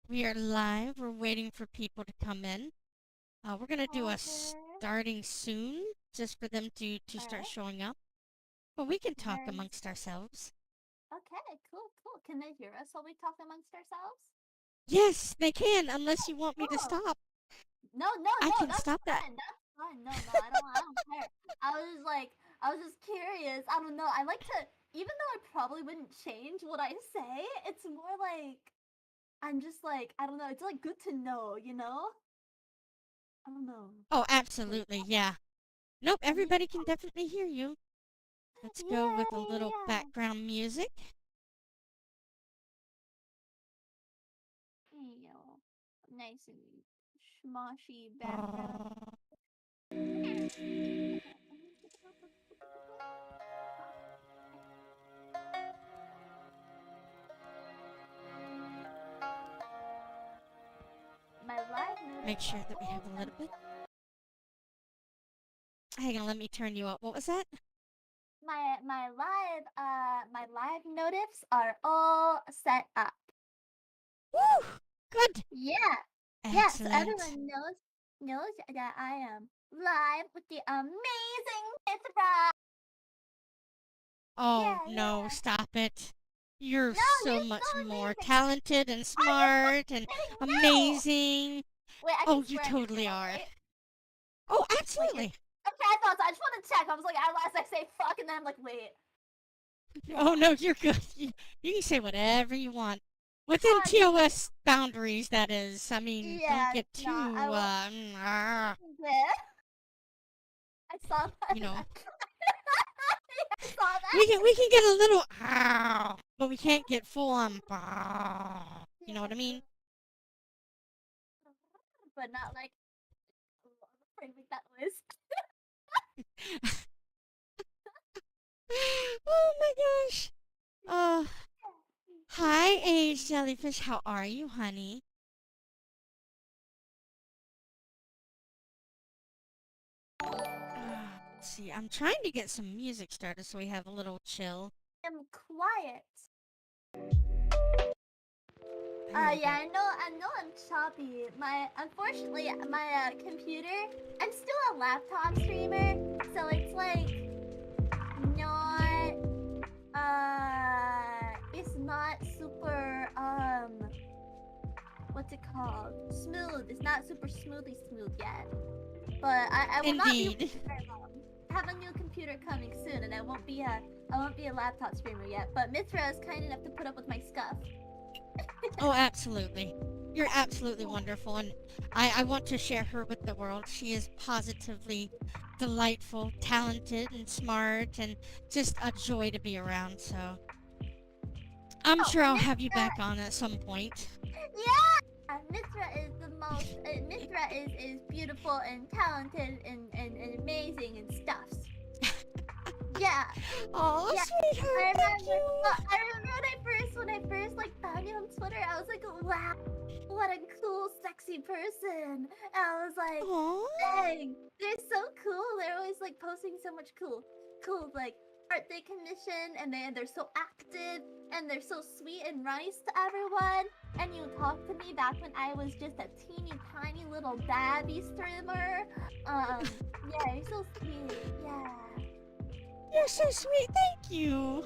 We are live. We're waiting for people to come in. We're gonna do a Okay. starting soon, just for them to start Alright. showing up. But we can talk Then amongst ourselves. okay, cool, cool. Can they hear us while we talk amongst ourselves? Yes, they can, unless Oh, you want me to cool. stop. No, no, I no, can that's stop that. fine. That's fine. No, no, I don't care. I was just curious. I don't know. I like to even though I probably wouldn't change what I say, it's more like I'm just like, I don't know, it's like good to know, you know? I don't know. Oh, Like, absolutely, yeah. Nope, yeah. everybody can definitely hear you. Let's go with a Yay, little yeah. background music. You know, nice and schmoshy background. My live Make notice sure are that we all have a little set bit. up. Hang on, let me turn you up. What was that? My live notifs are all set up. Woo! Good! Yeah. Yeah, so Excellent. everyone knows that I am live with the amazing Mithra. Oh, Yeah, no, yeah. stop it. You're No, so you're so much more amazing. talented and Are you smart fucking and kidding? No. amazing. Wait, I can Oh, you swear on your totally channel, are. right? Oh, Like it. absolutely. Okay, I thought so. I just wanted to check. I was like, at last I say fuck, and then I'm like, wait. Oh, Yeah. no, you're good. You can say whatever you want. Within Oh, thank you. TOS boundaries, that is. I mean, don't Yeah, get no, I too, won't. Yeah, I saw that. you know. I saw that. We can get a little, but we can't get full on, you know what I Yeah. mean? But not like afraid to make that noise. Oh my gosh. Uh, Hi, Age Jellyfish. How are you, honey? Let's see. I'm trying to get some music started so we have a little chill. I'm quiet. There we go. Yeah, I know I'm choppy. Unfortunately, my computer, I'm still a laptop streamer, so it's like, not, it's not super, what's it called? Smooth. It's not super smooth yet. But I will not be Indeed. waiting very long. I have a new computer coming soon, and I won't be a laptop streamer yet. But Mithra is kind enough to put up with my stuff. Oh, absolutely. You're absolutely wonderful, and I want to share her with the world. She is positively delightful, talented, and smart, and just a joy to be around, so I'm Oh, sure I'll have you Mithra, back on at some point. yeah, Mithra is the most. Mithra is beautiful and talented and amazing and stuffs. Yeah, Oh, yeah. sweetheart, thank you. I remember when I first like found you on Twitter. I was like, wow, what a cool, sexy person. And I was like, Aw. dang, they're so cool. They're always like posting so much cool like art they commission, and they're so active and they're so sweet and nice to everyone. And you talked to me back when I was just a teeny tiny little babby streamer. Yeah, you're so sweet. Yeah. You're so sweet, thank you.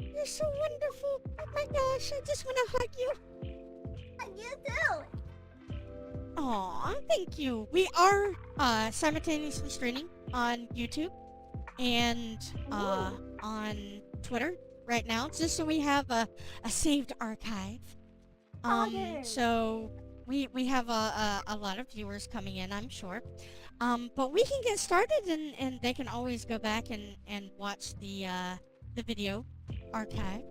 You're so wonderful. Oh my gosh, I just want to hug you. You too. Aw, thank you. We are simultaneously streaming on YouTube and Ooh. on Twitter right now, just so we have a saved archive. Father. So we have a lot of viewers coming in, I'm sure. But we can get started, and they can always go back and watch the video archive.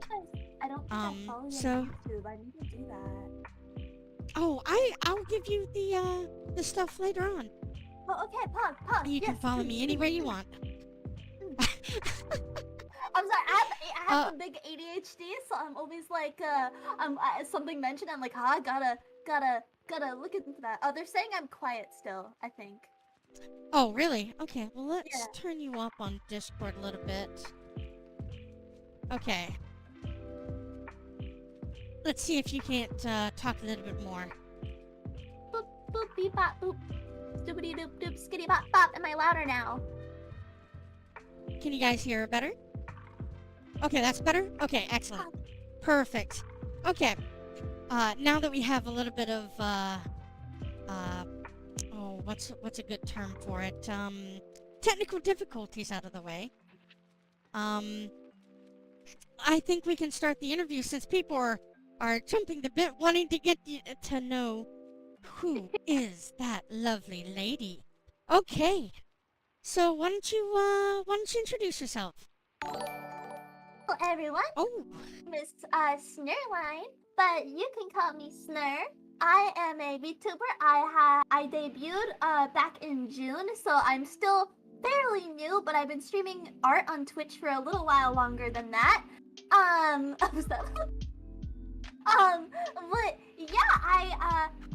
I don't think I follow you on So YouTube. I need to do that. oh, I'll give you the stuff later on. Oh, okay. Pause. You can Yes, follow please. me anywhere you want. I'm sorry. I have uh, some big ADHD, so I'm always like, something mentioned. I'm like, gotta look into that. Oh, they're saying I'm quiet still. I think. oh, really? Okay, well, let's Yeah. turn you up on Discord a little bit. Okay. Let's see if you can't talk a little bit more. Boop, boop, beep, bop, boop. Doopity doop doop, skitty bop bop. Am I louder now? Can you guys hear better? Okay, that's better? Okay, excellent. Perfect. Okay. Now that we have a little bit of, what's a good term for it? Technical difficulties out of the way. I think we can start the interview since people are jumping the bit wanting to get to know who is that lovely lady. Okay. So why don't you introduce yourself? Hello, everyone. Oh. Miss Snerline, but you can call me Snur. I am a VTuber. I debuted back in June, so I'm still fairly new, but I've been streaming art on Twitch for a little while longer than that. But yeah,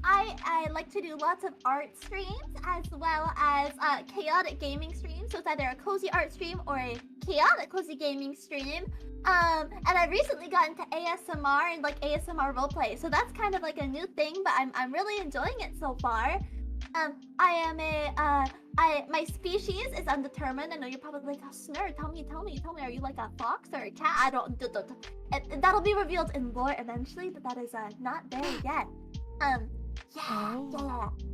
I like to do lots of art streams as well as chaotic gaming streams. So it's either a cozy art stream or a chaotic cozy gaming stream. And I recently got into ASMR and like ASMR roleplay. So that's kind of like a new thing, but I'm really enjoying it so far. I am my species is undetermined. I know you're probably like, oh, Snur, tell me, are you like a fox or a cat? I don't. That'll be revealed in lore eventually, but that is not there yet. Yeah.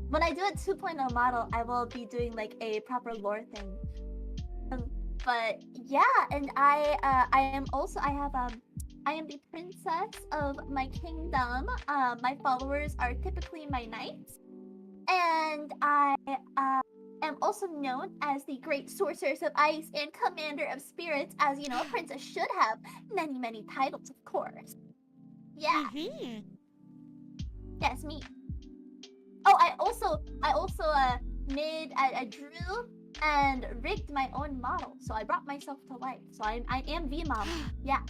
When I do a 2.0 model, I will be doing like a proper lore thing. But yeah, and I am the princess of my kingdom. My followers are typically my knights. And I am also known as the Great Sorceress of Ice and Commander of Spirits, as you know, a princess should have many titles, of course. Yeah. Mm-hmm. Yes, me. Oh, I also drew and rigged my own model, so I brought myself to life. So I am V-Mom. Yeah.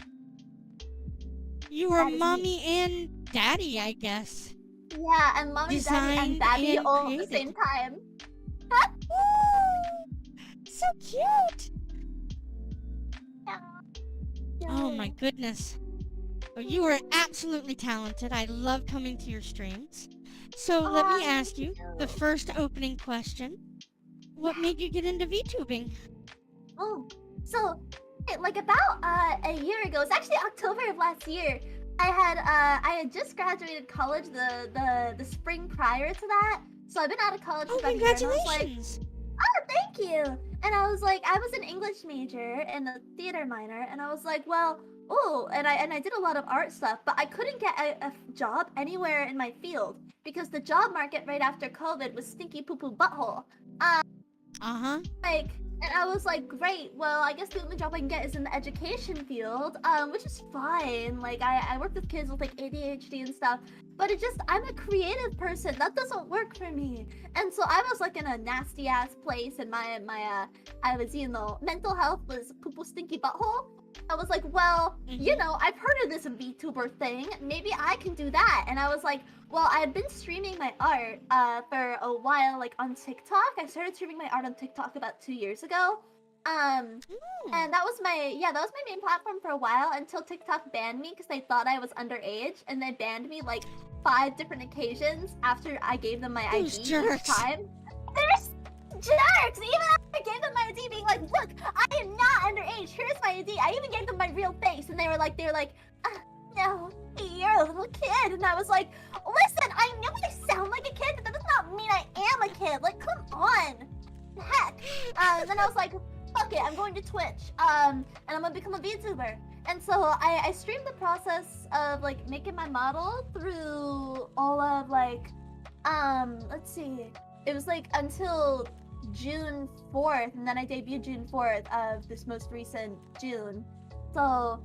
You are mommy and daddy, I guess. Yeah, and mommy, daddy, and daddy all at the same time. So cute! Yeah. Oh my goodness. Well, you are absolutely talented. I love coming to your streams. So let me ask you the first opening question. What made you get into VTubing? Oh, so like about a year ago, it's actually October of last year. I had just graduated college the spring prior to that. So I've been out of college for about a year. Congratulations! Oh, thank you. And I was like, I was an English major and a theater minor, and I was like, well, and I did a lot of art stuff, but I couldn't get a job anywhere in my field because the job market right after COVID was stinky poo poo butthole. And I was like, great, well, I guess the only job I can get is in the education field, which is fine. Like, I work with kids with, like, ADHD and stuff, but I'm a creative person. That doesn't work for me. And so I was, like, in a nasty-ass place, and I was, mental health was poo-poo stinky butthole. I was like, well, I've heard of this VTuber thing. Maybe I can do that. And I was like, well, I had been streaming my art for a while, like on TikTok. I started streaming my art on TikTok about 2 years ago. And that was my main platform for a while until TikTok banned me because they thought I was underage, and they banned me like 5 different occasions after I gave them my ID each time. There's jerks! Even after I gave them my ID, being like, look, I am not underage. Here's my ID. I even gave them my real face, and they were like, no, you're a little kid. And I was like, listen, I know I sound like a kid, but that does not mean I am a kid. Like, come on. Heck. And then I was like, fuck it, I'm going to Twitch. And I'm gonna become a VTuber. And so I streamed the process of like making my model through all of like, let's see. It was like until June 4th, and then I debuted June 4th of this most recent June. So,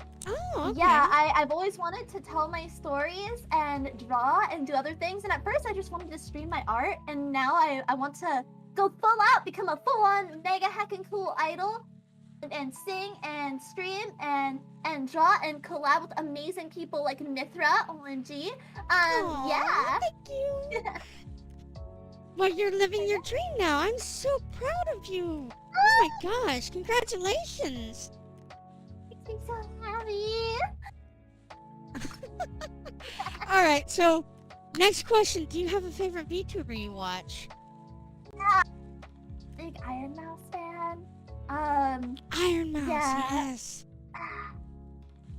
yeah, I've always wanted to tell my stories and draw and do other things. And at first, I just wanted to stream my art. And now I want to go full out, become a full-on mega heckin' cool idol. And sing and stream and draw and collab with amazing people like Mithra, OMG. Yeah. Thank you. Well, you're living your dream now. I'm so proud of you. Oh my gosh, congratulations. Makes me so happy. All right, so next question. Do you have a favorite VTuber you watch? Big Iron Mouse fan. Iron Mouse, Yeah. yes.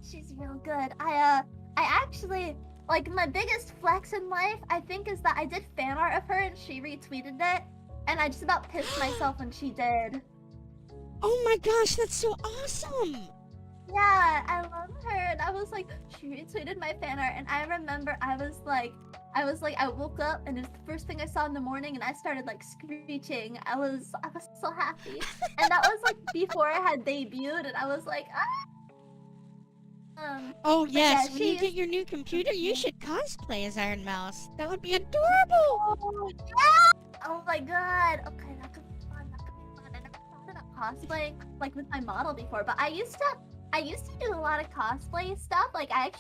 She's real good. I actually like my biggest flex in life. I think is that I did fan art of her and she retweeted it, and I just about pissed myself when she did. Oh my gosh, that's so awesome. Yeah, I love her, and I was like, she retweeted my fan art, and I remember I woke up, and it was the first thing I saw in the morning, and I started like screeching. I was so happy, and that was like before I had debuted, and I was like, ah. Oh But yeah, yes, when you she's. get your new computer, you should cosplay as Iron Mouse. That would be adorable. Oh, yeah! Oh my god. Okay, that could be fun. That could be fun. I never thought about cosplay like with my model before, but I used to do a lot of cosplay stuff. Like I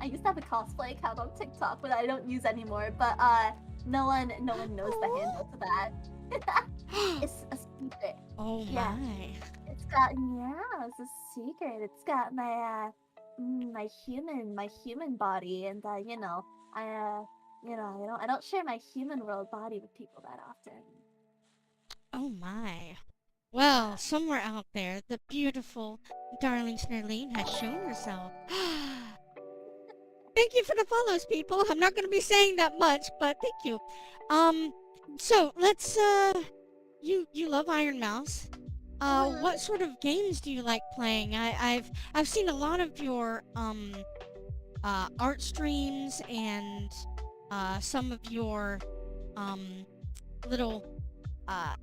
used to have a cosplay account on TikTok, but I don't use anymore. But no one knows the handle to that. It's a secret. Oh Yeah. my. It's a secret. It's got my human body, and I don't share my human world body with people that often. Oh my. Well, somewhere out there, the beautiful darling Snerline has shown herself. Thank you for the follows, people. I'm not going to be saying that much, but thank you. So let's you love Iron Mouse. What sort of games do you like playing? I've seen a lot of your art streams and some of your little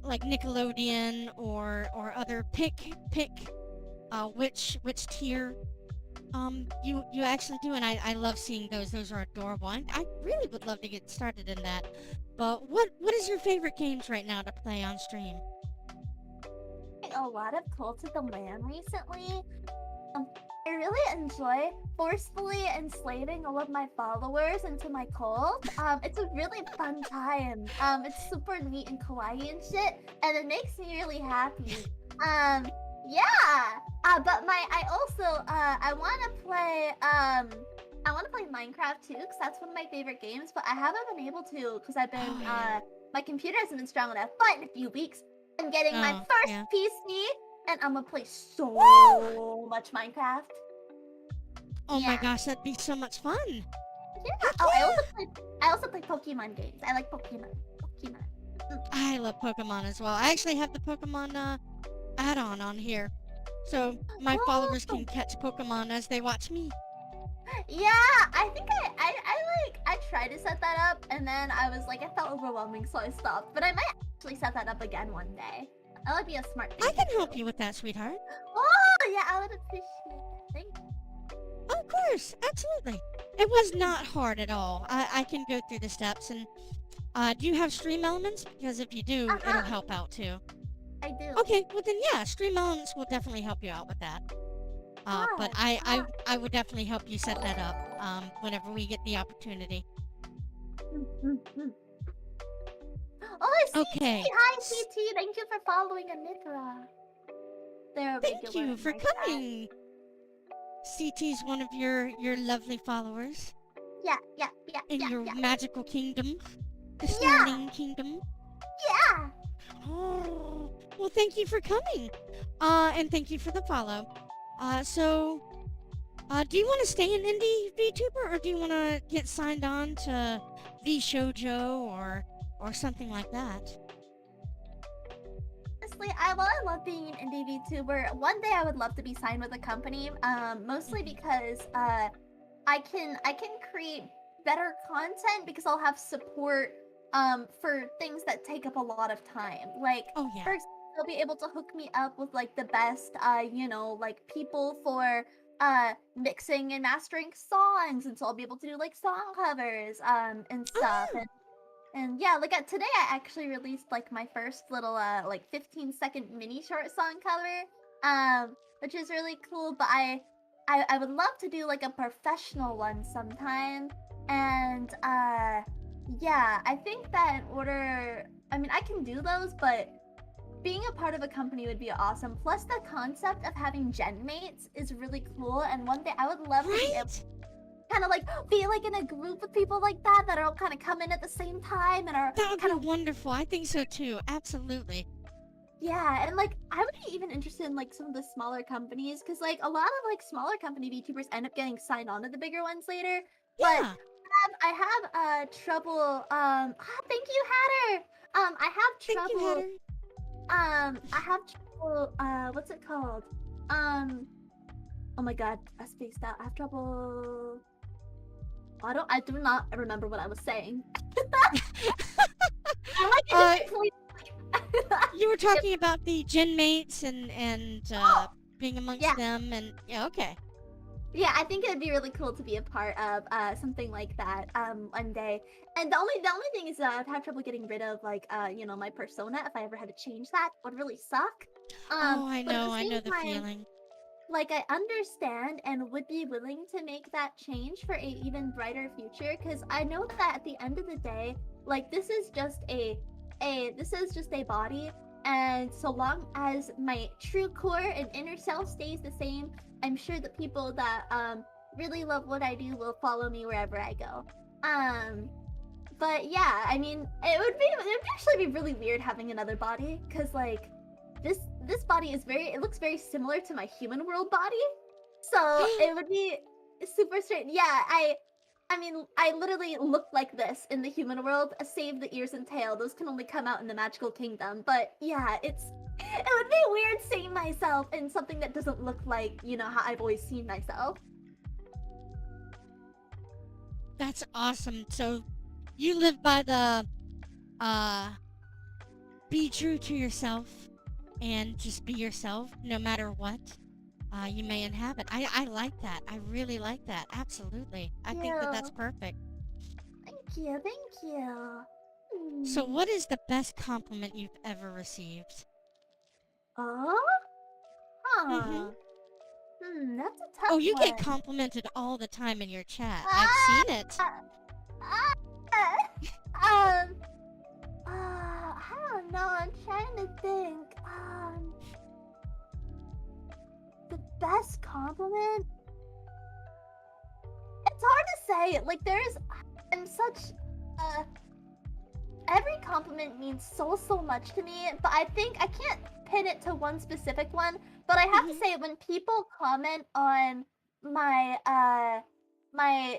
like Nickelodeon or other pick which tier you actually do, and I love seeing those are adorable. I really would love to get started in that. But what is your favorite games right now to play on stream? A lot of Cult of the Lamb recently. I really enjoy forcefully enslaving all of my followers into my cult. It's a really fun time. It's super neat and kawaii and shit, and it makes me really happy. Yeah. But I want to play Minecraft too, because that's one of my favorite games. But I haven't been able to because I've been my computer hasn't been strong enough. But in a few weeks, I'm getting my first PC, and I'm gonna play so much Minecraft. Oh my gosh, that'd be so much fun. Yeah. Oh, I also play Pokemon games. I like Pokemon. I love Pokemon as well. I actually have the Pokemon add-on on here, so my followers can catch Pokemon as they watch me. Yeah, I think I tried to set that up, and then I was like, it felt overwhelming, so I stopped. But I might actually set that up again one day. That would be a smart thing. I can help you with that, sweetheart. Oh, yeah, I would appreciate it. Thank you. Of course, absolutely. It was not hard at all. I can go through the steps. And do you have Stream Elements? Because if you do, it'll help out too. I do. Okay, well then yeah, Stream Elements will definitely help you out with that. But I would definitely help you set that up whenever we get the opportunity. Oh, CT! Okay. Hi, CT! Thank you for following a Mithra. Thank you for coming. CT's one of your lovely followers. Yeah. In your magical kingdom. The Snerline Kingdom. Yeah! Oh, well thank you for coming. And thank you for the follow. So, do you want to stay an indie VTuber, or do you want to get signed on to VShojo or something like that? Honestly, while I love being an indie VTuber, one day I would love to be signed with a company. Mostly because I can create better content because I'll have support for things that take up a lot of time. Like, for example, they'll be able to hook me up with like the best like people for mixing and mastering songs, and so I'll be able to do like song covers and stuff. And yeah, like today I actually released like my first little like 15-second mini short song cover, which is really cool. But I would love to do like a professional one sometime. And yeah, I think that in order, I mean, I can do those, but being a part of a company would be awesome. Plus, the concept of having gen mates is really cool. And one day I would love to be able. kind of like be like in a group with people like that that are all kind of come in at the same time and are That would kind be of wonderful. I think so too. Absolutely. yeah, and like I would be even interested in like some of the smaller companies because like a lot of like smaller company VTubers end up getting signed on to the bigger ones later. But Yeah. I have trouble thank you, Hatter. I have Thank you, trouble Hatter. I have trouble what's it called? Oh my god, I spaced out. I have trouble. I do not remember what I was saying. I like Uh, it just you were talking about the gen mates and Oh, being amongst yeah. them, and yeah, okay. Yeah, I think it'd be really cool to be a part of something like that one day. And the only thing is I'd have trouble getting rid of like my persona if I ever had to change that. It would really suck. Oh, But at the I same know the time, feeling. like I understand and would be willing to make that change for a even brighter future because I know that at the end of the day, like this is just a body, and so long as my true core and inner self stays the same, I'm sure the people that really love what I do will follow me wherever I go. But yeah, I mean, it would actually be really weird having another body because like this body is it looks very similar to my human world body. So it would be super strange. Yeah, I mean, I literally look like this in the human world, save the ears and tail. Those can only come out in the magical kingdom. But yeah, it would be weird seeing myself in something that doesn't look like, how I've always seen myself. That's awesome. So, you live by the uh, be true to yourself and just be yourself no matter what you may inhabit. I like that. I really like that. Absolutely. I think that that's Yeah. perfect. Thank you, thank you. So, Hmm. what is the best compliment you've ever received? Oh? Mm-hmm. Huh. That's a Oh, tough you get one. complimented all the time in your chat. I've Ah! seen it. Um, I don't know. I'm trying to think. The best compliment? It's hard to say. Like, I'm such, uh, every compliment means so much to me, but I think I can't pin it to one specific one. But I have to Mm-hmm. say, when people comment on my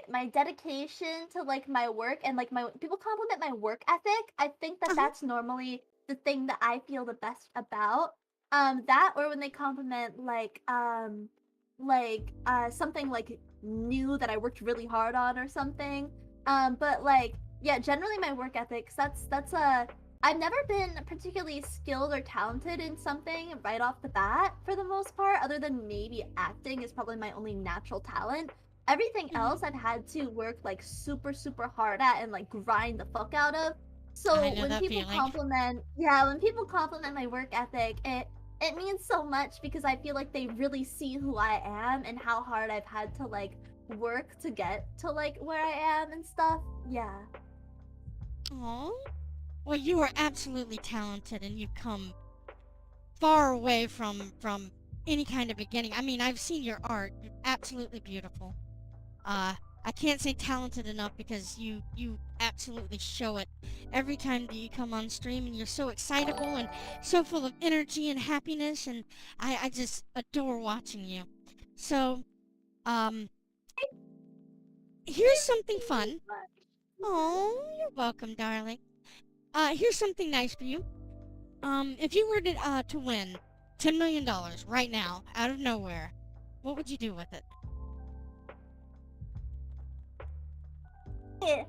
my dedication to like my work and like my people compliment my work ethic, I think that Uh-huh. that's normally the thing that I feel the best about. That or when they compliment something like new that I worked really hard on or something. But like yeah, generally my work ethics. That's a I've never been particularly skilled or talented in something right off the bat for the most part, other than maybe acting is probably my only natural talent. Everything Mm-hmm. else I've had to work like super hard at and like grind the fuck out of. I So know that feeling. when people compliment my work ethic, it means so much because I feel like they really see who I am and how hard I've had to like work to get to like where I am and stuff. Yeah. Oh. Well, you are absolutely talented, and you've come far away from any kind of beginning. I mean, I've seen your art. You're absolutely beautiful. Uh, I can't say talented enough because you absolutely show it every time that you come on stream, and you're so excitable and so full of energy and happiness, and I just adore watching you. So, um, here's something fun. Oh, you're welcome, darling. Here's something nice for you. If you were to win $10 million right now, out of nowhere, what would you do with it? Yeah.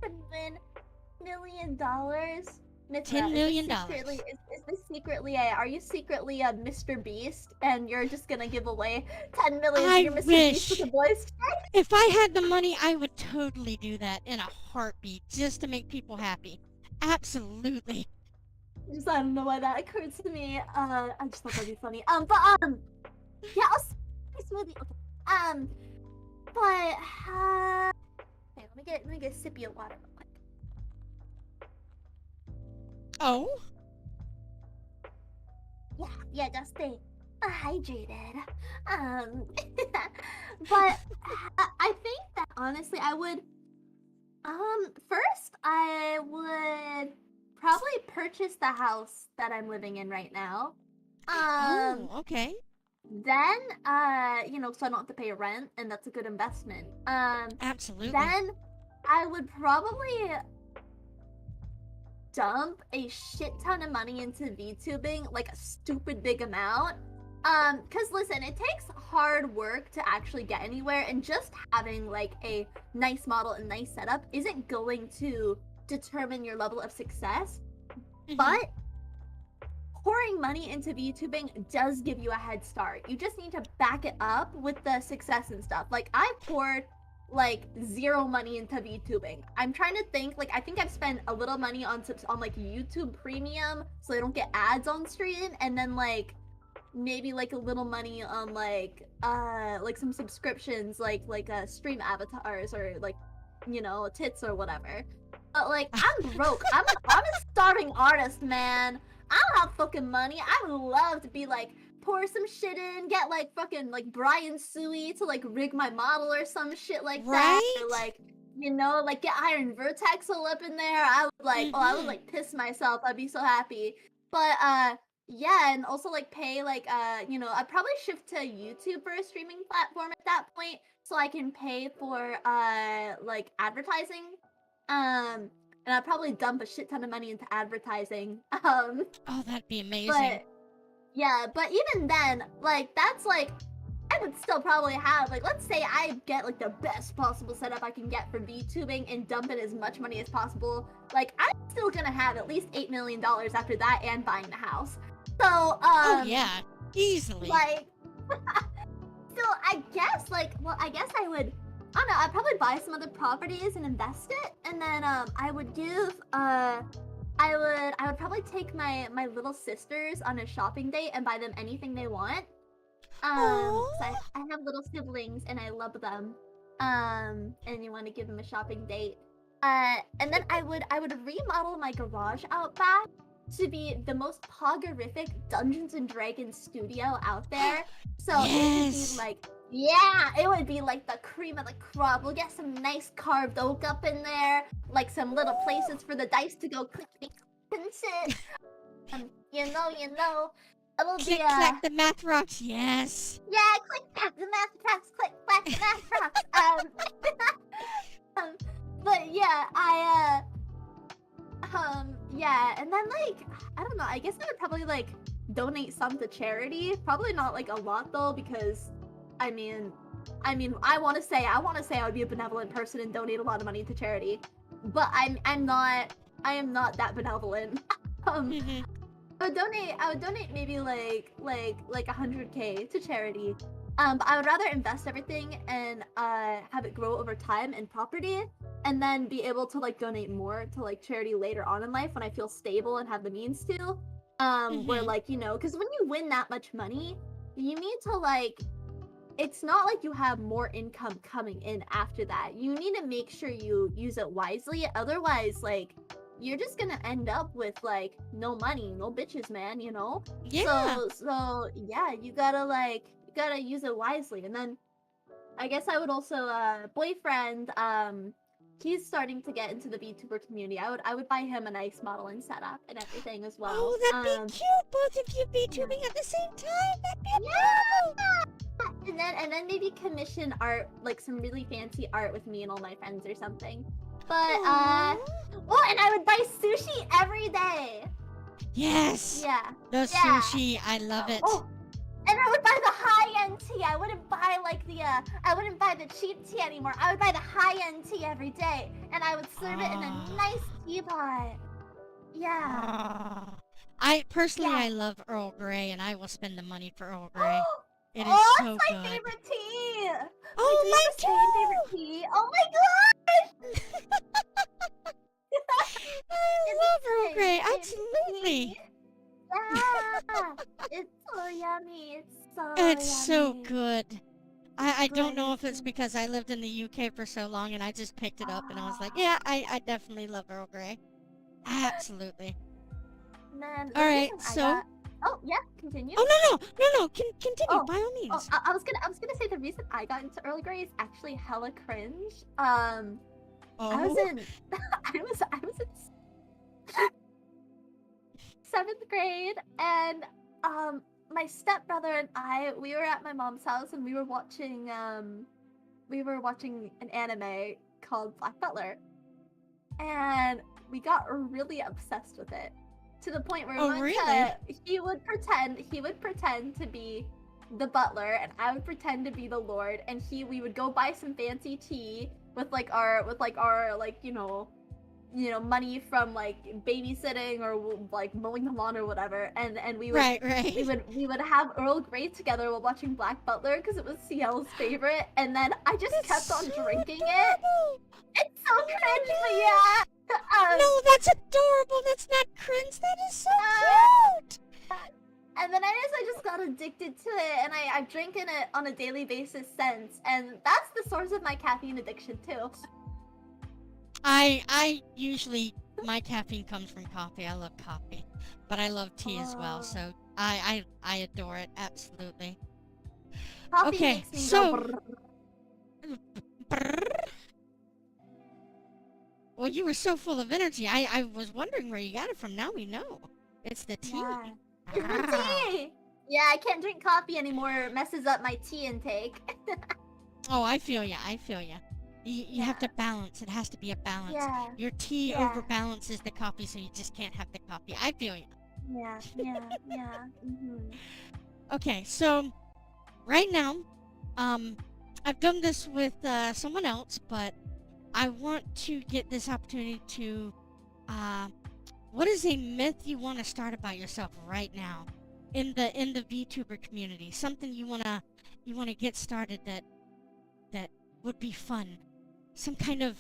Win $1 million. Mithra, $10 million. is this secretly are you secretly a Mr. Beast and you're just gonna give away 10 million? I You're Mr. Beast with wish. a voice. If I had the money, I would totally do that in a heartbeat just to make people happy. Absolutely. Just I don't know why that occurred to me. I just thought that'd be funny. But yeah, smoothie. Okay. But okay, let me get a sippy of water real quick. Oh? Yeah, just stay. hydrated. Um, but I think that honestly, I would. First, I would probably purchase the house that I'm living in right now. Um, Oh, okay. then, so I don't have to pay rent, and that's a good investment. Absolutely. Then I would probably dump a shit ton of money into VTubing, like a stupid big amount. Cause listen, it takes hard work to actually get anywhere, and just having like a nice model and nice setup isn't going to determine your level of success. Mm-hmm. But pouring money into VTubing does give you a head start. You just need to back it up with the success and stuff. Like I poured like zero money into VTubing. I'm trying to think, like I think I've spent a little money on like YouTube Premium so I don't get ads on stream, and then like maybe like a little money on like some subscriptions like stream avatars or like tits or whatever. But like I'm broke. I'm a starving artist, man. I don't have fucking money. I would love to be like pour some shit in, get like fucking like Brian Sui to like rig my model or some shit like that, or Right? like like get Iron Vertex all up in there. I would like I would Mm-hmm. like piss myself. I'd be so happy. But yeah, and also like pay like I'd probably shift to YouTube for a streaming platform at that point so I can pay for like advertising. And I'd probably dump a shit ton of money into advertising. Oh, that'd be amazing. But yeah, but even then, like that's like I would still probably have like let's say I get like the best possible setup I can get for VTubing and dump in as much money as possible. Like I'm still gonna have at least $8 million after that and buying the house. So Oh, yeah. Easily. like so I guess I guess I don't know, I'd probably buy some other properties and invest it, and then I would give I would probably take my little sisters on a shopping date and buy them anything they want. Oh. 'Cause I have little siblings and I love them. And you want to give them a shopping date. And then I would remodel my garage out back to be the most poggerific Dungeons and Dragons studio out there. So it would be Yes. like, yeah, it would be like the cream of the crop. We'll get some nice carved oak up in there, like some little places for the dice to go click click and shit. You know, it'll be Click, clack, the math rocks. Yes. yeah, click clack the math tracks, click clack the math tracks. But yeah, yeah, and then like I don't know. I guess I would probably like donate some to charity. Probably not like a lot though, because I mean, I want to say I would be a benevolent person and donate a lot of money to charity, but I'm not. I am not that benevolent. um, Mm-hmm. I would donate maybe like 100K to charity. But I would rather invest everything and have it grow over time in property, and then be able to like donate more to like charity later on in life when I feel stable and have the means to. Where Mm-hmm. like because when you win that much money, you need to like it's not like you have more income coming in after that. You need to make sure you use it wisely. Otherwise, like you're just gonna end up with like no money, no bitches, man, you know? Yeah. So yeah, you gotta use it wisely. And then I guess I would also boyfriend, he's starting to get into the VTuber community. I would buy him a nice modeling setup and everything as well. Oh, that'd be cute. Both of you be Yeah. tubing at the same time. That'd be adorable. Yeah! And then maybe commission art, like some really fancy art with me and all my friends or something. But Aw. oh, and I would buy sushi every day. Yes. Yeah. The Yeah. sushi. I love it. Oh, and I would buy the high-end tea. I wouldn't buy like I wouldn't buy the cheap tea anymore. I would buy the high-end tea every day, and I would serve it in a Ah. nice teapot. Yeah. Ah. I personally, Yeah. I love Earl Grey, and I will spend the money for Earl Grey. It is Oh, so it's my good. favorite tea. Oh, Do you have the same mine favorite too. tea? Oh my gosh! I love Earl my Grey. favorite Absolutely. tea. Yeah, it's so yummy. It's so It's so yummy. good. I don't know if it's Good. because I lived in the UK for so long and I just picked it up and I was like, yeah, I definitely love Earl Grey. Absolutely. Man, All right, I so got Oh yeah, continue. Oh no, continue Oh, by all oh, means. I was gonna say the reason I got into early grade is actually hella cringe. I was Oh, in, I was in 7th grade, and my stepbrother and we were at my mom's house, and we were watching an anime called Black Butler, and we got really obsessed with it to the point where oh really? he would pretend to be the butler, and I would pretend to be the lord, and we would go buy some fancy tea with our like money from like babysitting or like mowing the lawn or whatever, and Right, we would have Earl Grey together while watching Black Butler because it was CL's favorite, and then I just That's kept on so drinking it. adorable. It's so Oh cringe, but my yeah. gosh. No, that's adorable. That's not cringe. That is so Uh, cute. and then I just got addicted to it, and I've drinking it on a daily basis since, and that's the source of my caffeine addiction too. I usually my caffeine comes from coffee. I love coffee, but I love tea as well. Oh. So I adore it absolutely. Coffee Okay, makes me so go. brrr. Well, you were so full of energy. I was wondering where you got it from. Now we know. It's the tea. Yeah. It's the Ah. tea. Yeah, I can't drink coffee anymore. It messes up my tea intake. Oh, I feel ya. I feel ya. You have Yeah. to balance. It has to be a balance. Yeah. Your tea Yeah. overbalances the coffee, so you just can't have the coffee. I feel ya. Yeah. Okay, so right now, I've done this with someone else, but I want to get this opportunity to, what is a myth you want to start about yourself right now, in the VTuber community? Something you wanna get started that would be fun. Some kind of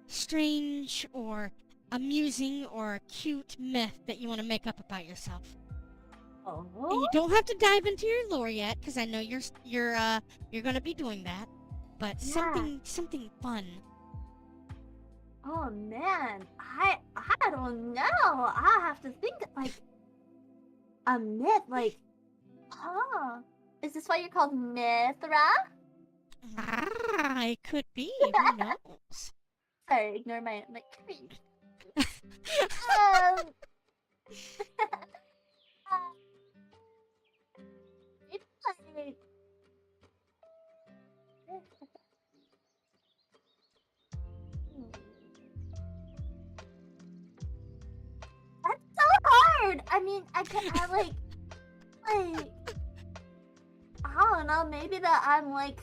strange or amusing or cute myth that you want to make up about yourself. And you Oh. don't have to dive into your lore yet, because I know you're gonna be doing that. But Yeah. something fun. Oh man. I don't know. I have to think like a myth. Like, huh? Is this why you're called Mithra? Ah, it could be. Who knows? Sorry, ignore my cringe. Um. It's like. That's so hard. I mean, I like, I don't know. Maybe that I'm like,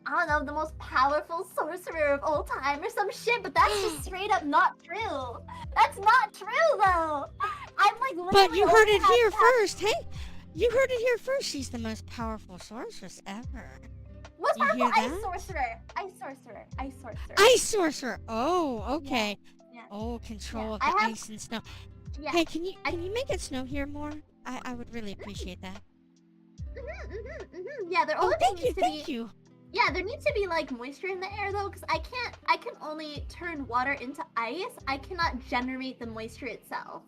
I don't know, the most powerful sorcerer of all time or some shit. But that's just straight up not true. That's not true though. I'm like literally. But you heard only it have here to first. Hey, you heard it here first. She's the most powerful sorceress ever. What's You powerful? hear Ice that? sorcerer. Ice sorcerer. Ice sorcerer. Ice sorcerer. Oh, okay. Yeah. Oh, control Yeah, of the I have- ice and snow. Yeah. Hey, can you make it snow here more? I would really appreciate that. Yeah, there Oh, only thank you, needs to thank be. you. Yeah, there needs to be like moisture in the air though, because I can only turn water into ice. I cannot generate the moisture itself.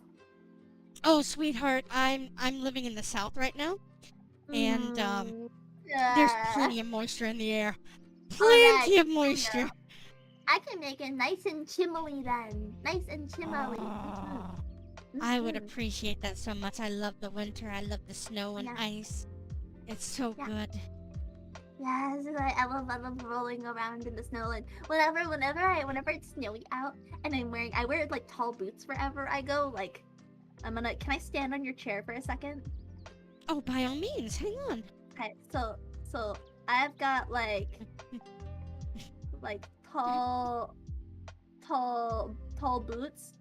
Oh, sweetheart, I'm living in the south right now, and there's plenty of moisture in the air. Plenty of moisture. I can make it nice and chimney then. Nice and chimney. Oh, I would appreciate that so much. I love the winter. I love the snow and Yeah. ice. It's so Yeah. good. Yeah, this is like, I love rolling around in the snow, and whenever it's snowy out and I wear like tall boots wherever I go. Like, can I stand on your chair for a second? Oh, by all means, hang on. Okay, so I've got like tall boots.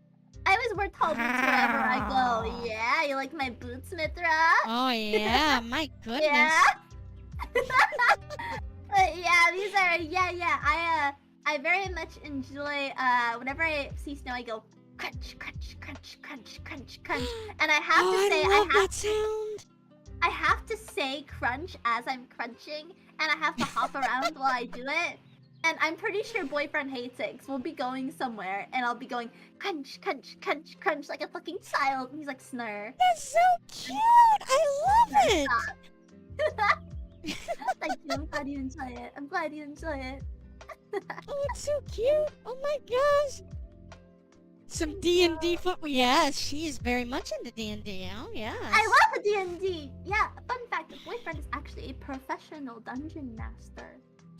I always wear tall boots wherever I go. Yeah, you like my boots, Mithra? Oh yeah, my goodness. Yeah. But yeah, these are I very much enjoy whenever I see snow I go crunch crunch crunch crunch crunch crunch, and I have to say I love that sound. I have to say crunch as I'm crunching, and I have to hop around while I do it. And I'm pretty sure boyfriend hates it, because we'll be going somewhere, and I'll be going, crunch, crunch, crunch, crunch, like a fucking child. And he's like, Snur. That's so cute! I love it! Stop. Thank you, I'm glad you enjoy it. I'm glad you enjoy it. Oh, it's so cute! Oh my gosh! Some D&D foot. Yes, she is very much into D&D. Oh, yes. I love the D&D! Yeah, fun fact, the boyfriend is actually a professional dungeon master.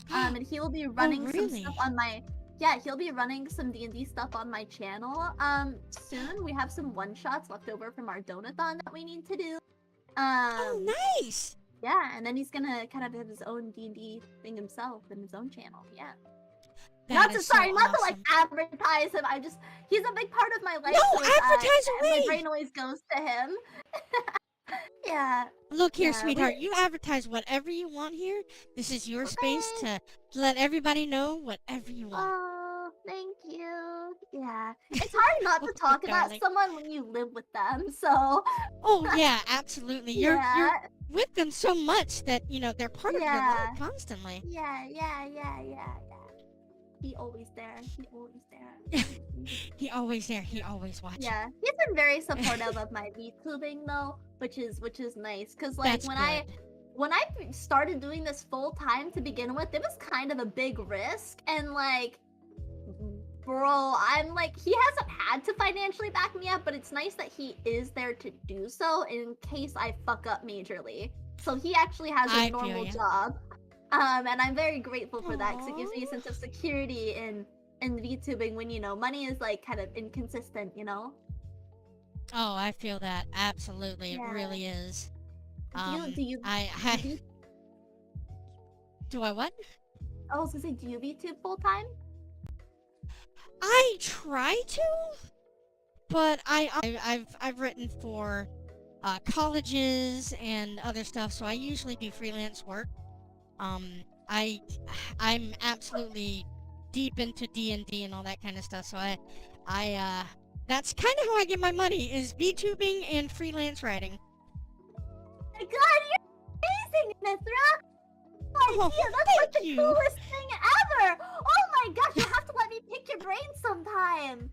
And he will be running some really? stuff on my... Yeah, he'll be running some D&D stuff on my channel. Soon. We have some one-shots left over from our donathon that we need to do. Oh, nice! Yeah, and then he's gonna kind of have his own D&D thing himself in his own channel. Yeah. That Not to is so not to like awesome. advertise him. He's a big part of my life. No, so advertise my away! brain always goes to him. Yeah. Look here, Yeah, sweetheart. You advertise whatever you want here. This is your space to let everybody know whatever you want. Oh, thank you. Yeah. It's hard not to talk about darling. someone when you live with them, so... Oh, yeah, absolutely. You're Yeah. with them so much that, you know, they're part of your Yeah. life constantly. Yeah. He always there. He always there. He always there. He always watching. Yeah, he's been very supportive of my VTubing though, which is nice. Cause like That's when I started doing this full time to begin with, it was kind of a big risk, and like, bro, I'm like, he hasn't had to financially back me up, but it's nice that he is there to do so in case I fuck up majorly. So he actually has a normal job, and I'm very grateful for that because it gives me a sense of security in VTubing when, you know, money is like kind of inconsistent, you know. Oh, I feel that absolutely. Yeah. It really is. Do you do I what? I was gonna say, do you VTube full time? I try to, but I've written for colleges and other stuff, so I usually do freelance work. I'm absolutely deep into D&D and all that kind of stuff, so I that's kind of how I get my money, is VTubing and freelance writing. My God, you're amazing, Mithra! Oh, yeah, that's like the coolest thing ever! Oh my gosh, you'll have to let me pick your brain sometime!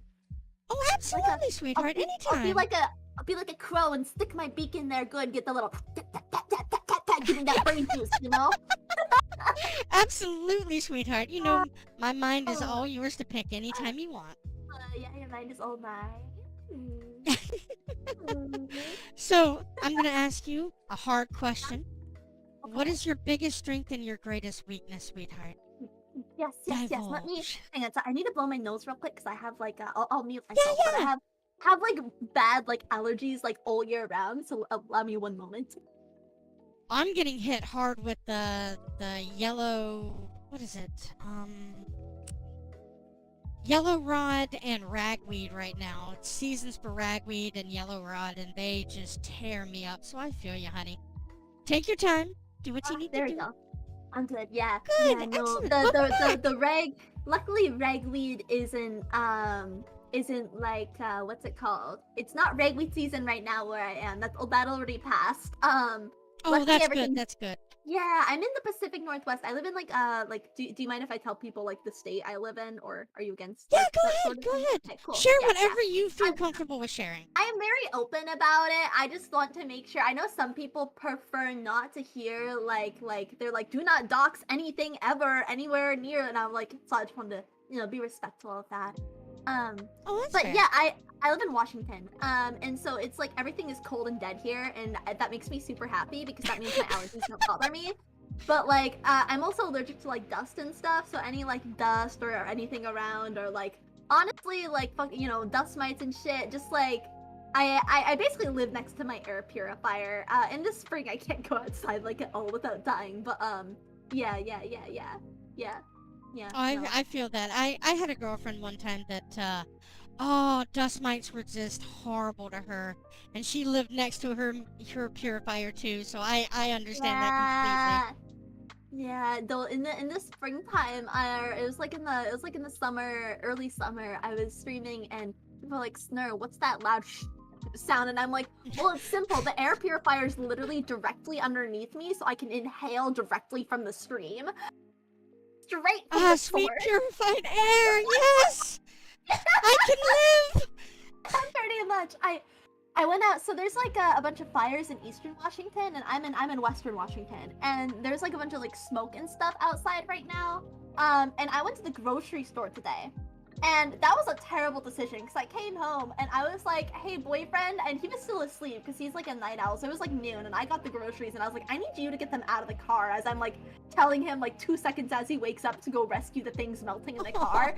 Oh, absolutely, sweetheart, anytime! I'll be like a crow and stick my beak in there good, get the little give me that brain juice, you know? Absolutely, sweetheart. You know, my mind is all yours to pick anytime you want. Yeah, your mind is all mine. So, I'm gonna ask you a hard question. What is your biggest strength and your greatest weakness, sweetheart? Yes. Let me hang on. I need to blow my nose real quick because I have like I'll mute Yeah, myself. But I have like bad like allergies like all year round. So allow me one moment. I'm getting hit hard with the yellow. What is it? Yellow rod and ragweed right now. It's seasons for ragweed and yellow rod, and they just tear me up. So I feel you, honey. Take your time. Do what you need to do. There we go. I'm good. Yeah. Good. Yeah. No. Excellent. The rag. Luckily, ragweed isn't like what's it called? It's not ragweed season right now where I am. That already passed. Oh, that's good. That's good. Yeah, I'm in the Pacific Northwest. I live in like do you mind if I tell people like the state I live in, or are you against? Yeah, like, go that ahead. sort of Go thing? ahead. Okay, cool. Share Yeah, whatever you feel comfortable with sharing. I am very open about it. I just want to make sure. I know some people prefer not to hear like they're like, do not dox anything ever anywhere near, and I'm like, so I just wanted to, you know, be respectful of that. Oh, that's but fair. yeah, I live in Washington, and so it's like everything is cold and dead here, and that makes me super happy because that means my allergies don't bother me. But like, I'm also allergic to like dust and stuff, so any like dust or anything around, or like honestly like you know, dust mites and shit. Just like I basically live next to my air purifier. In the spring I can't go outside like at all without dying. But yeah. Oh, I feel that. I had a girlfriend one time that dust mites were just horrible to her, and she lived next to her purifier too, so I understand that completely. Yeah, though in the springtime, it was like in the summer, early summer, I was streaming and people were like, Snur, what's that loud sound? And I'm like, well, it's simple. The air purifier is literally directly underneath me, so I can inhale directly from the stream. straight from the Sweet source. purified air, yes! I can live! Pretty much. I went out. So there's like a bunch of fires in Eastern Washington, and I'm in Western Washington, and there's like a bunch of like smoke and stuff outside right now. And I went to the grocery store today, and that was a terrible decision because I came home and I was like, "Hey, boyfriend," and he was still asleep because he's like a night owl. So it was like noon, and I got the groceries, and I was like, "I need you to get them out of the car," as I'm like telling him like 2 seconds as he wakes up to go rescue the things melting in the car.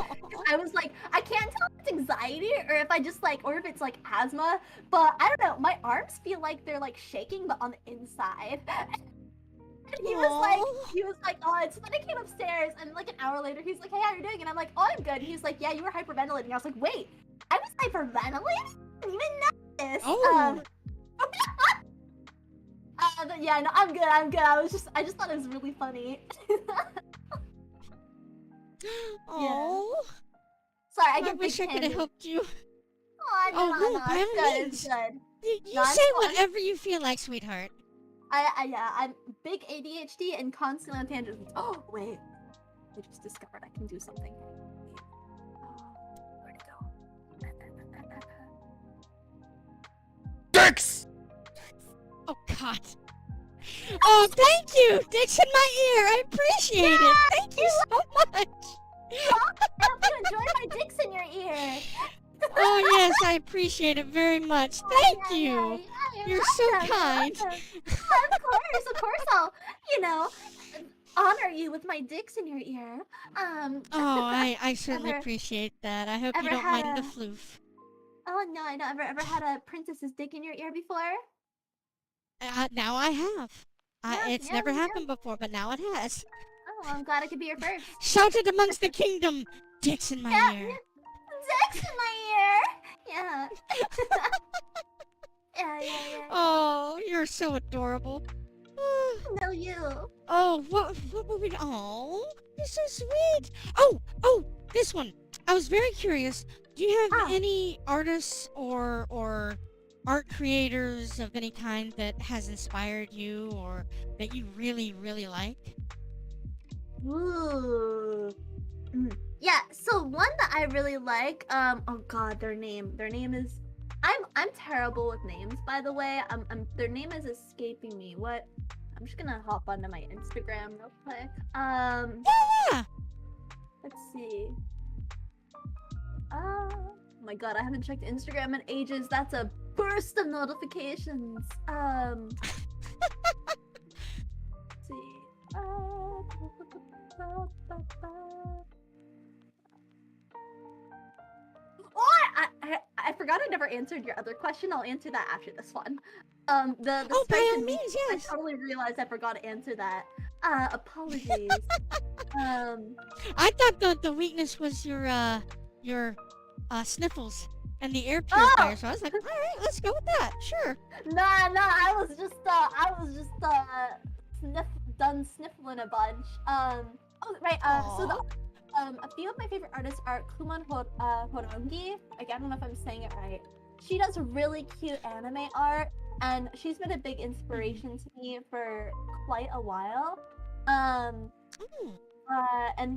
I was like, I can't tell if it's anxiety or if I just like, or if it's like asthma, but I don't know. My arms feel like they're like shaking, but on the inside. And he was like, oh, it's when I came upstairs, and like an hour later, he's like, hey, how are you doing? And I'm like, oh, I'm good. And he's like, yeah, you were hyperventilating. I was like, wait, I was hyperventilating? I didn't even know this. Oh. But yeah, no, I'm good. I just thought it was really funny. Oh. Sorry, I I get wish big I could have tangents. helped you. Oh, no, by it's all good, means. it's good. You No, I'm say fine. whatever you feel like, sweetheart. I'm big ADHD and constantly on tangents. Oh, wait. I just discovered I can do something. Where'd it go? Dicks! Oh, God. Oh, thank you! Dicks in my ear! I appreciate it! Thank you so much! I hope you enjoy my dicks in your ear. Oh, yes, I appreciate it very much. Thank you! You're so kind. Of course, I'll, honor you with my dicks in your ear. Oh, I certainly Ever- appreciate that. I hope you ever don't had mind the a- floof. Oh no, I know. Ever had a princess's dick in your ear before? Now I have. It's Yeah, never yeah. happened before, but now it has. Oh, well, I'm glad I could be your first. Shouted amongst the kingdom, dicks in my ear. Dicks in my ear. Yeah. Yeah. Oh, you're so adorable. No, you. Oh, what were we? Oh, you're so sweet. Oh, this one. I was very curious. Do you have any artists or art creators of any kind that has inspired you or that you really, really like? Ooh. Yeah, so one that I really like, oh god, their name is I'm terrible with names, by the way. Their name is escaping me. What? I'm just gonna hop onto my Instagram real quick. Yeah. Let's see. Oh my god, I haven't checked Instagram in ages. That's a burst of notifications. Let's see. I forgot I never answered your other question. I'll answer that after this one. The Oh, by strength all and means, weakness, yes. I totally realized I forgot to answer that. Apologies. I thought the weakness was your sniffles and the air Oh! purifier. So I was like, all right, let's go with that. Sure. Nah, I was just done sniffling a bunch. Oh right. A few of my favorite artists are Horangi. Like, I don't know if I'm saying it right. She does really cute anime art, and she's been a big inspiration to me for quite a while. And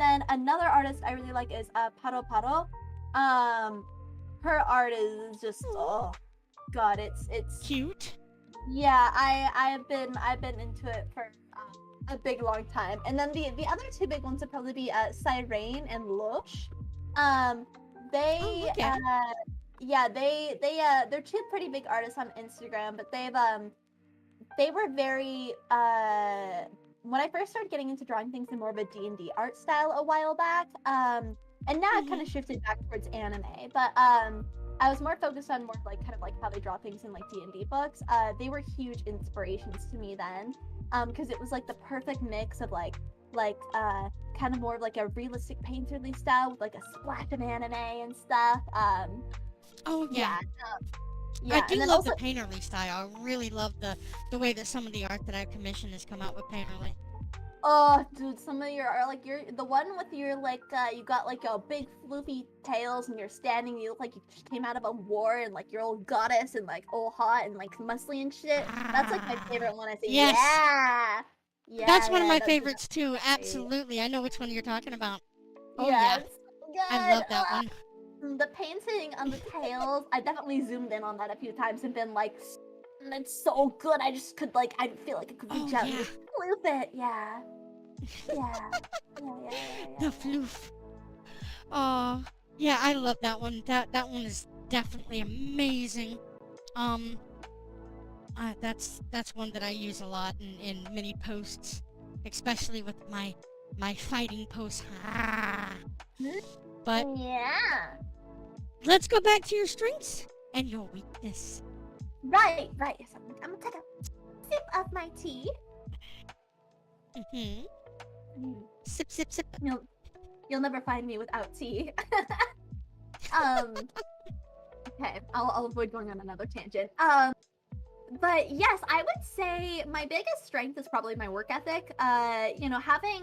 then another artist I really like is Paro Paro. Her art is just oh god, it's Cute. yeah. I've been into it for a big long time. And then the other two big ones would probably be Siren and Lush. They okay. they're two pretty big artists on Instagram, but they were very when I first started getting into drawing things in more of a D&D art style a while back, and now I've kind of shifted back towards anime, but I was more focused on more like kind of like how they draw things in like D&D books. They were huge inspirations to me then, because it was like the perfect mix of like kind of more of like a realistic painterly style with like a splash of anime and stuff. Oh yeah. Yeah, I do and then love also, the painterly style. I really love the way that some of the art that I've commissioned has come out with painterly. oh, dude, some of your are like you're the one with your like you got like a big floofy tails and you're standing. You look like you just came out of a war and like you're all goddess and like all hot and like muscly and shit. That's like my favorite one. I say, Yes. That's Yeah, one of yeah, my that's favorites too. great. Absolutely. I know which one you're talking about. Oh Yeah, yeah. it's so I good. love that one. The painting on the tails, I definitely zoomed in on that a few times and been like, it's so good. I just could like, I feel like I could Oh reach out and yeah. just floof it. Yeah, yeah, The floof. Oh, yeah, I love that one. That one is definitely amazing. Um, that's one that I use a lot in many posts, especially with my fighting posts. Ah. But Yeah. let's go back to your strengths and your weakness. Right, right. So I'm gonna take a sip of my tea. Mm-hmm. Mm. Sip, sip, sip. You'll never find me without tea. um. Okay, I'll avoid going on another tangent. But yes, I would say my biggest strength is probably my work ethic. Having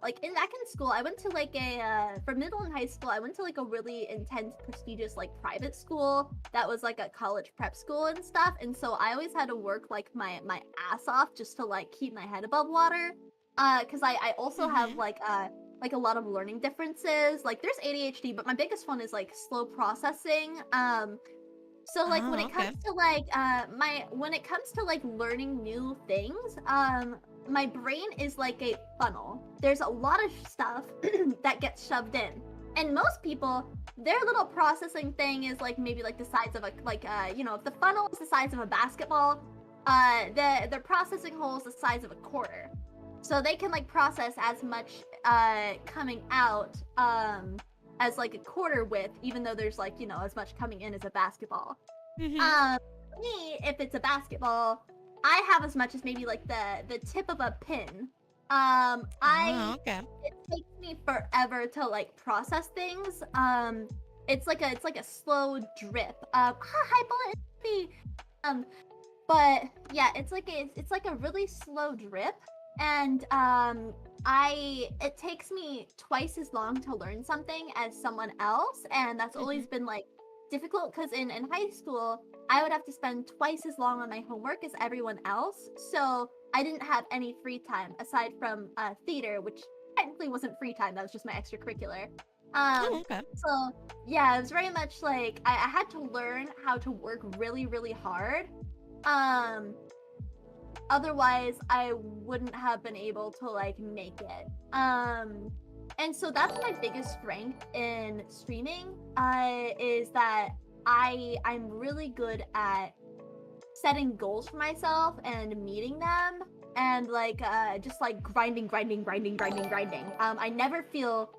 like back in school, I went to like a for middle and high school, I went to like a really intense, prestigious like private school that was like a college prep school and stuff. And so I always had to work like my ass off just to like keep my head above water. Because I also have Mm-hmm. like a lot of learning differences. Like there's ADHD, but my biggest one is like slow processing. So like when Oh, it okay. comes to when it comes to like learning new things, my brain is like a funnel. There's a lot of stuff that gets shoved in. And most people, their little processing thing is like maybe like the size of a if the funnel is the size of a basketball, their processing hole is the size of a quarter. So they can like process as much coming out as like a quarter width, even though there's like as much coming in as a basketball. Mm-hmm. Um, me, if it's a basketball, I have as much as maybe like the tip of a pin. Oh, I okay. It takes me forever to like process things. It's like a slow drip. Hi bullet. It's me. Um, but yeah, it's like a really slow drip, and I it takes me twice as long to learn something as someone else, and that's Mm-hmm. always been like difficult because in high school I would have to spend twice as long on my homework as everyone else, so I didn't have any free time aside from theater, which technically wasn't free time, that was just my extracurricular. Oh, um okay. so yeah, it was very much like I had to learn how to work really really hard. um Otherwise I wouldn't have been able to like make it. And so that's my biggest strength in streaming, is that I'm really good at setting goals for myself and meeting them, and like just like grinding. I never feel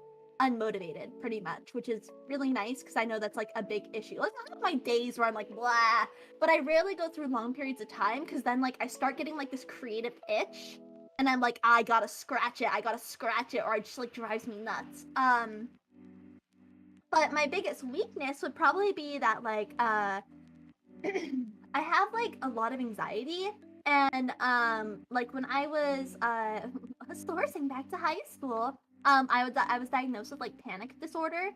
unmotivated pretty much, which is really nice because I know that's like a big issue. Like I have my days where I'm like blah, but I rarely go through long periods of time because then like I start getting like this creative itch, and I'm like I gotta scratch it, or it just like drives me nuts. But my biggest weakness would probably be that like I have like a lot of anxiety, and like when I was sourcing back to high school, I was diagnosed with like panic disorder.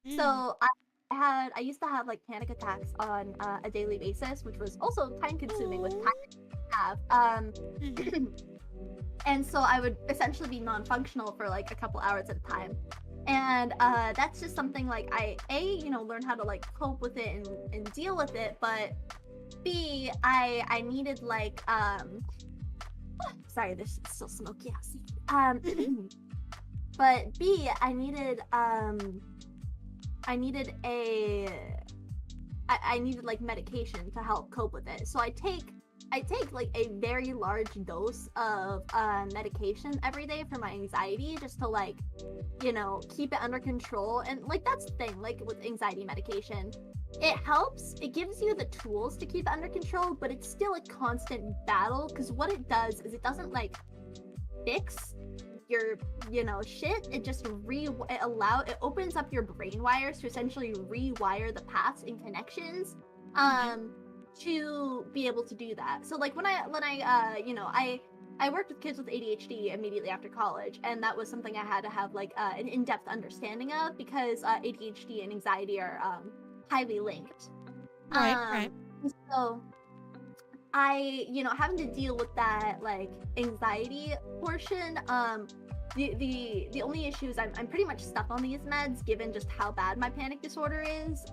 Mm. So I used to have like panic attacks on a daily basis, which was also time consuming with Oh. time to have. Mm-hmm. And so I would essentially be non-functional for like a couple hours at a time. And that's just something like learn how to like cope with it and deal with it, but B, I needed like sorry, this is still smoky outside. Mm-hmm. But B, I needed like medication to help cope with it. So I take like a very large dose of medication every day for my anxiety, just to like keep it under control. And like that's the thing, like with anxiety medication, it helps, it gives you the tools to keep it under control, but it's still a constant battle because what it does is it doesn't like fix your shit. It just it opens up your brain wires to essentially rewire the paths and connections Mm-hmm. to be able to do that. So like when I worked with kids with ADHD immediately after college, and that was something I had to have like an in-depth understanding of because ADHD and anxiety are highly linked. Right, right. So having to deal with that like anxiety portion. The only issue is I'm pretty much stuck on these meds given just how bad my panic disorder is.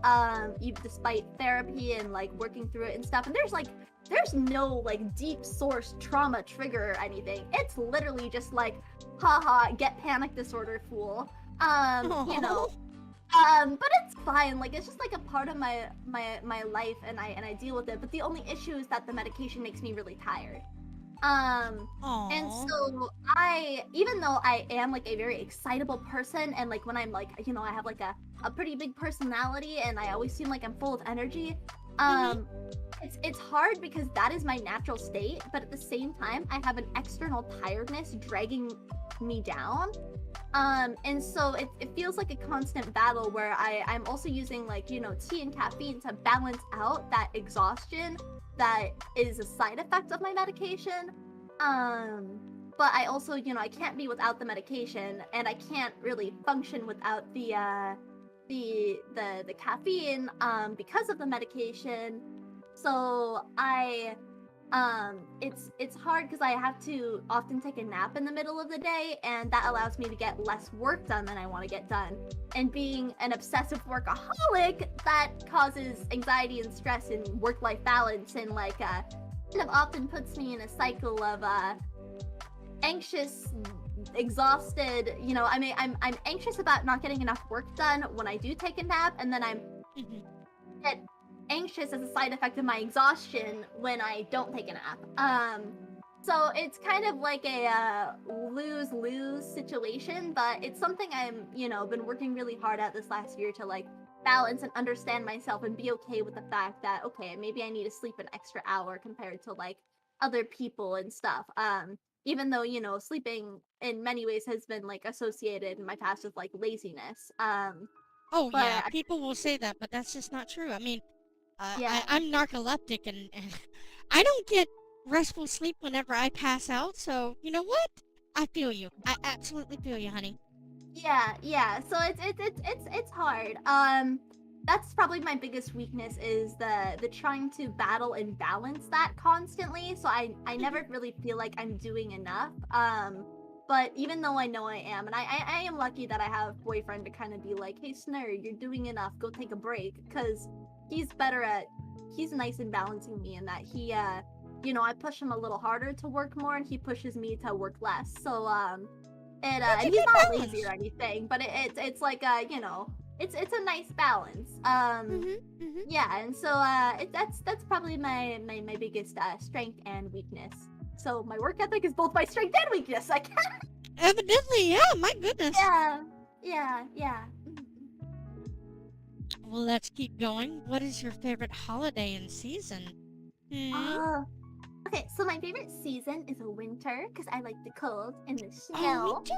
Even despite therapy and like working through it and stuff. And there's no like deep source trauma trigger or anything. It's literally just like, haha, get panic disorder, fool. You know. But it's fine. Like it's just like a part of my life, and I deal with it. But the only issue is that the medication makes me really tired. And Aw. so even though I am like a very excitable person, and like when I'm like, I have like a pretty big personality, and I always seem like I'm full of energy. Mhm. Um, it's hard because that is my natural state, but at the same time, I have an external tiredness dragging me down. And so it feels like a constant battle where I'm also using like, tea and caffeine to balance out that exhaustion that is a side effect of my medication. But I also, I can't be without the medication, and I can't really function without the caffeine because of the medication. So it's hard because I have to often take a nap in the middle of the day, and that allows me to get less work done than I want to get done. And being an obsessive workaholic, that causes anxiety and stress and work-life balance, and like kind of often puts me in a cycle of anxious, exhausted. I'm anxious about not getting enough work done when I do take a nap, and then I'm Mhm. get anxious as a side effect of my exhaustion when I don't take a nap. So it's kind of like a lose-lose situation, but it's something I'm, been working really hard at this last year to like balance and understand myself and be okay with the fact that, okay, maybe I need to sleep an extra hour compared to like other people and stuff. Even though, sleeping in many ways has been like associated in my past with like laziness. Oh yeah, But people will say that, but that's just not true. I mean, yeah. I'm narcoleptic, and I don't get restful sleep whenever I pass out. So you know what? I feel you. I absolutely feel you, honey. Yeah. So it's hard. That's probably my biggest weakness is the trying to battle and balance that constantly. So I Mhm. never really feel like I'm doing enough. But even though I know I am, and I am lucky that I have a boyfriend to kind of be like, hey Snur, you're doing enough. Go take a break, because he's nice in balancing me in that I push him a little harder to work more, and he pushes me to work less. So That's a and he's good not lazy or balance. anything, but it's like it's a nice balance. Mhm. Mhm. Yeah, and so that's probably my biggest strength and weakness. So my work ethic is both my strength and weakness. I can. Evidently, yeah. My goodness. Yeah, yeah. Well, let's keep going. What is your favorite holiday and season? Hmm. Oh, okay. So my favorite season is winter because I like the cold and the Oh, me snow. too.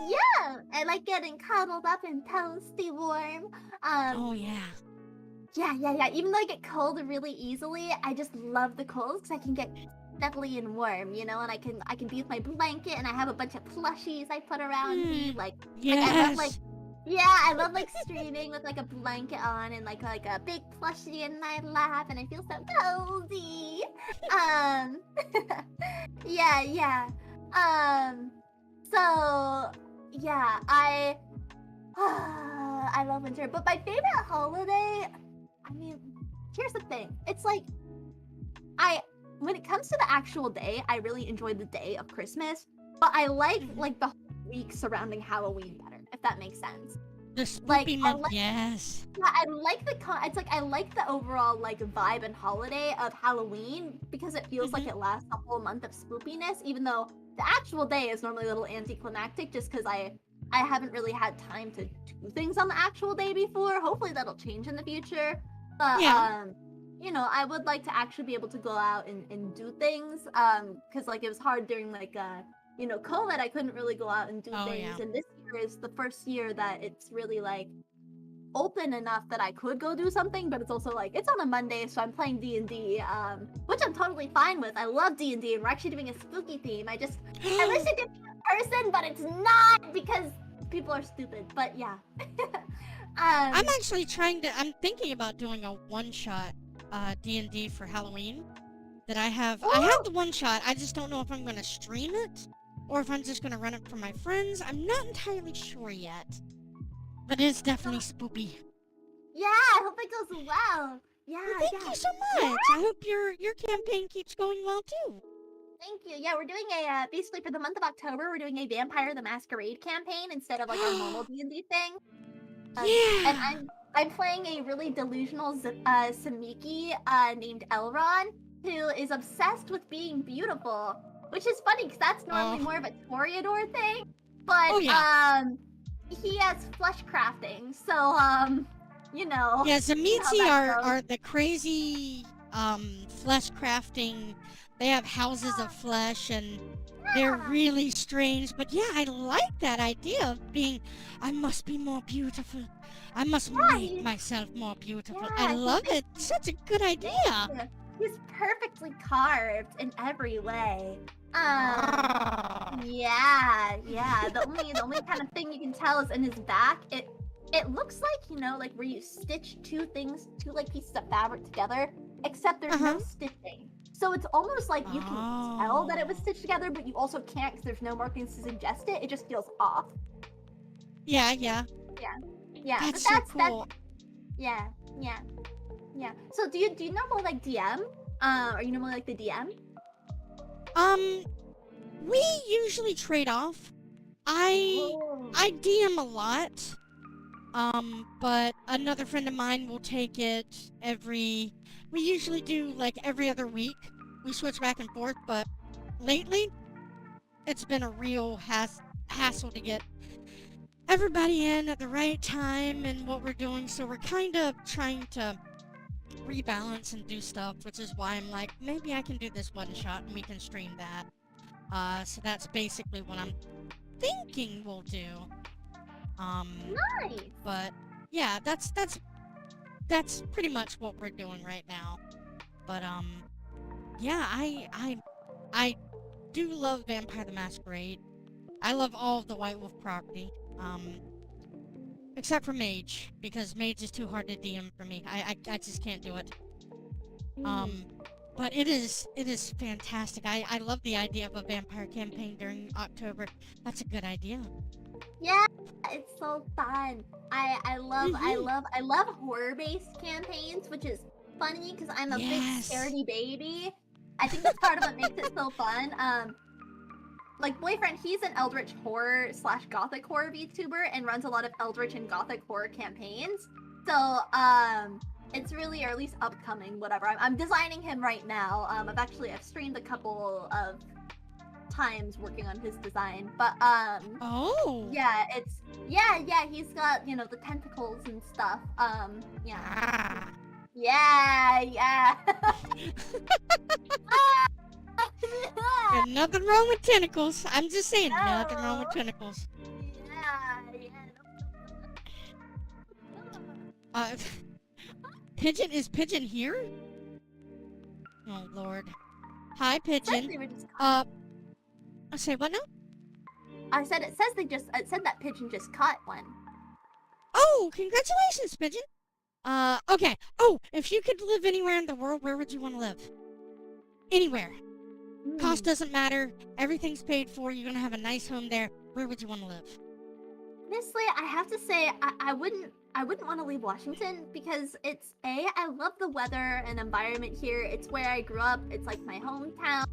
Yeah, I like getting cuddled up and toasty warm. Um, Oh yeah. Yeah. Even though I get cold really easily, I just love the cold because I can get snuggly and warm, and I can be with my blanket, and I have a bunch of plushies I put around me. Hmm. Like I love like Yes. yeah, I love like streaming with like a blanket on and like a big plushie in my lap, and I feel so cozy. Um, yeah. Um, so yeah, I love winter, but my favorite holiday, I mean, here's the thing. It's like I when it comes to the actual day, I really enjoy the day of Christmas, but I Mhm. like the week surrounding Halloween better, if that makes sense. The Like spoopy I month. like Yes. yeah, I like it's like I like the overall like vibe and holiday of Halloween because it feels like Mhm. it lasts a whole month of spoopiness, even though the actual day is normally a little anticlimactic just because I haven't really had time to do things on the actual day before. Hopefully that'll change in the future. But Yeah. I would like to actually be able to go out and do things. Because like it was hard during like COVID, I couldn't really go out and do Oh yeah. things. And this year is the first year that it's really like open enough that I could go do something, but it's also like it's on a Monday, so I'm playing D&D, which I'm totally fine with. I love D&D, and we're actually doing a spooky theme. I wish it could be in person, but it's not because people are stupid. But yeah, I'm um, actually I'm thinking about doing a one-shot D&D for Halloween that I have Woo! the one shot. I just don't know if I'm gonna stream it or if I'm just gonna run it for my friends. I'm not entirely sure yet. But it's definitely spoopy. Yeah, I hope it goes well. Yeah, Well, thank yeah. you so Yeah, much. I hope your campaign keeps going well too. thank you. Yeah, we're doing a basically for the month of October, we're doing a Vampire the Masquerade campaign instead of like our normal D&D thing. And Yeah. I'm playing a really delusional Samiki named Elron, who is obsessed with being beautiful, which is funny because that's normally Oh. more of a Toreador thing. Oh But yeah. he has flesh crafting, so you know, Yeah, you know how Zamiti that goes. are the crazy flesh crafting. They have houses of flesh and they're Yeah, really strange. But yeah, I like that idea of being I must be more beautiful. I must yeah, make myself more beautiful. I yeah, love it. Such a good idea. yeah. He's perfectly carved in every way. Yeah, yeah. The only kind of thing you can tell is in his back. It looks like, you know, like where you stitch two like pieces of fabric together, except there's no Uh-huh. stitching. So it's almost like you can tell that it was Oh. stitched together, but you also can't because there's no markings to suggest it. It just feels off. Yeah, yeah. Yeah, but That's so that's cool. yeah, yeah, yeah. So do you normally like DM? Are you normally like the DM? Um, we usually trade off. I Oh. I DM a lot. But another friend of mine will take it we usually do like every other week. We switch back and forth, but lately it's been a real hassle to get everybody in at the right time and what we're doing, so we're kind of trying to rebalance and do stuff, which is why I'm like, maybe I can do this one shot and we can stream that. So that's basically what I'm thinking we'll do. Nice. But yeah, that's pretty much what we're doing right now. But yeah, I do love Vampire the Masquerade. I love all of the White Wolf property. Except for Mage, because Mage is too hard to DM for me. I just can't do it. Mm. But it is fantastic. I love the idea of a vampire campaign during October. That's a good idea. Yeah, it's so fun. Mm-hmm. I love horror-based campaigns, which is funny because I'm a big Yes. scaredy baby. I think that's part of what makes it so fun. Like boyfriend, he's an Eldritch horror slash gothic horror VTuber and runs a lot of Eldritch and gothic horror campaigns. So it's really, or at least upcoming, whatever. I'm designing him right now. I've streamed a couple of times working on his design, but Oh. yeah, yeah, he's got, you know, the tentacles and stuff. Yeah. Ah. Yeah. And nothing wrong with tentacles. I'm just saying, nothing wrong with No. tentacles. Yeah. Uh, Pigeon, is Pigeon here? Oh, Lord. Hi, Says Pigeon. they were just I say what now? I said it said that pigeon just caught one. Oh, congratulations, Pigeon. Okay. Oh, if you could live anywhere in the world, where would you want to live? Anywhere. Cost doesn't matter. Everything's paid for. You're gonna have a nice home there. Where would you want to live? Honestly, I have to say I wouldn't want to leave Washington because I love the weather and environment here. It's where I grew up. It's like my hometown.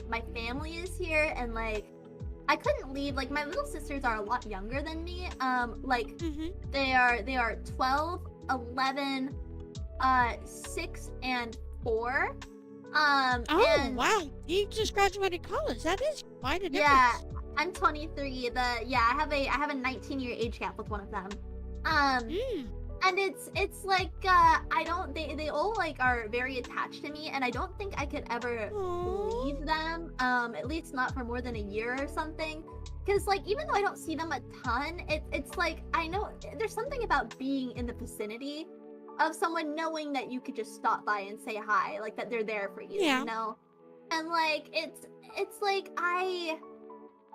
My family is here and like I couldn't leave. Like my little sisters are a lot younger than me. Mm-hmm. They are 12, 11, 6 and 4. Oh, And wow. You just graduated college. That is quite a yeah, difference. I'm 23. I have a 19-year age gap with one of them. Mm. And it's like I don't they all like are very attached to me and I don't think I could ever Aww. leave them, at least not for more than a year or something. Because like even though I don't see them a ton, it's like I know there's something about being in the vicinity of someone knowing that you could just stop by and say hi, like that they're there for you, Yeah. you know? And like it's like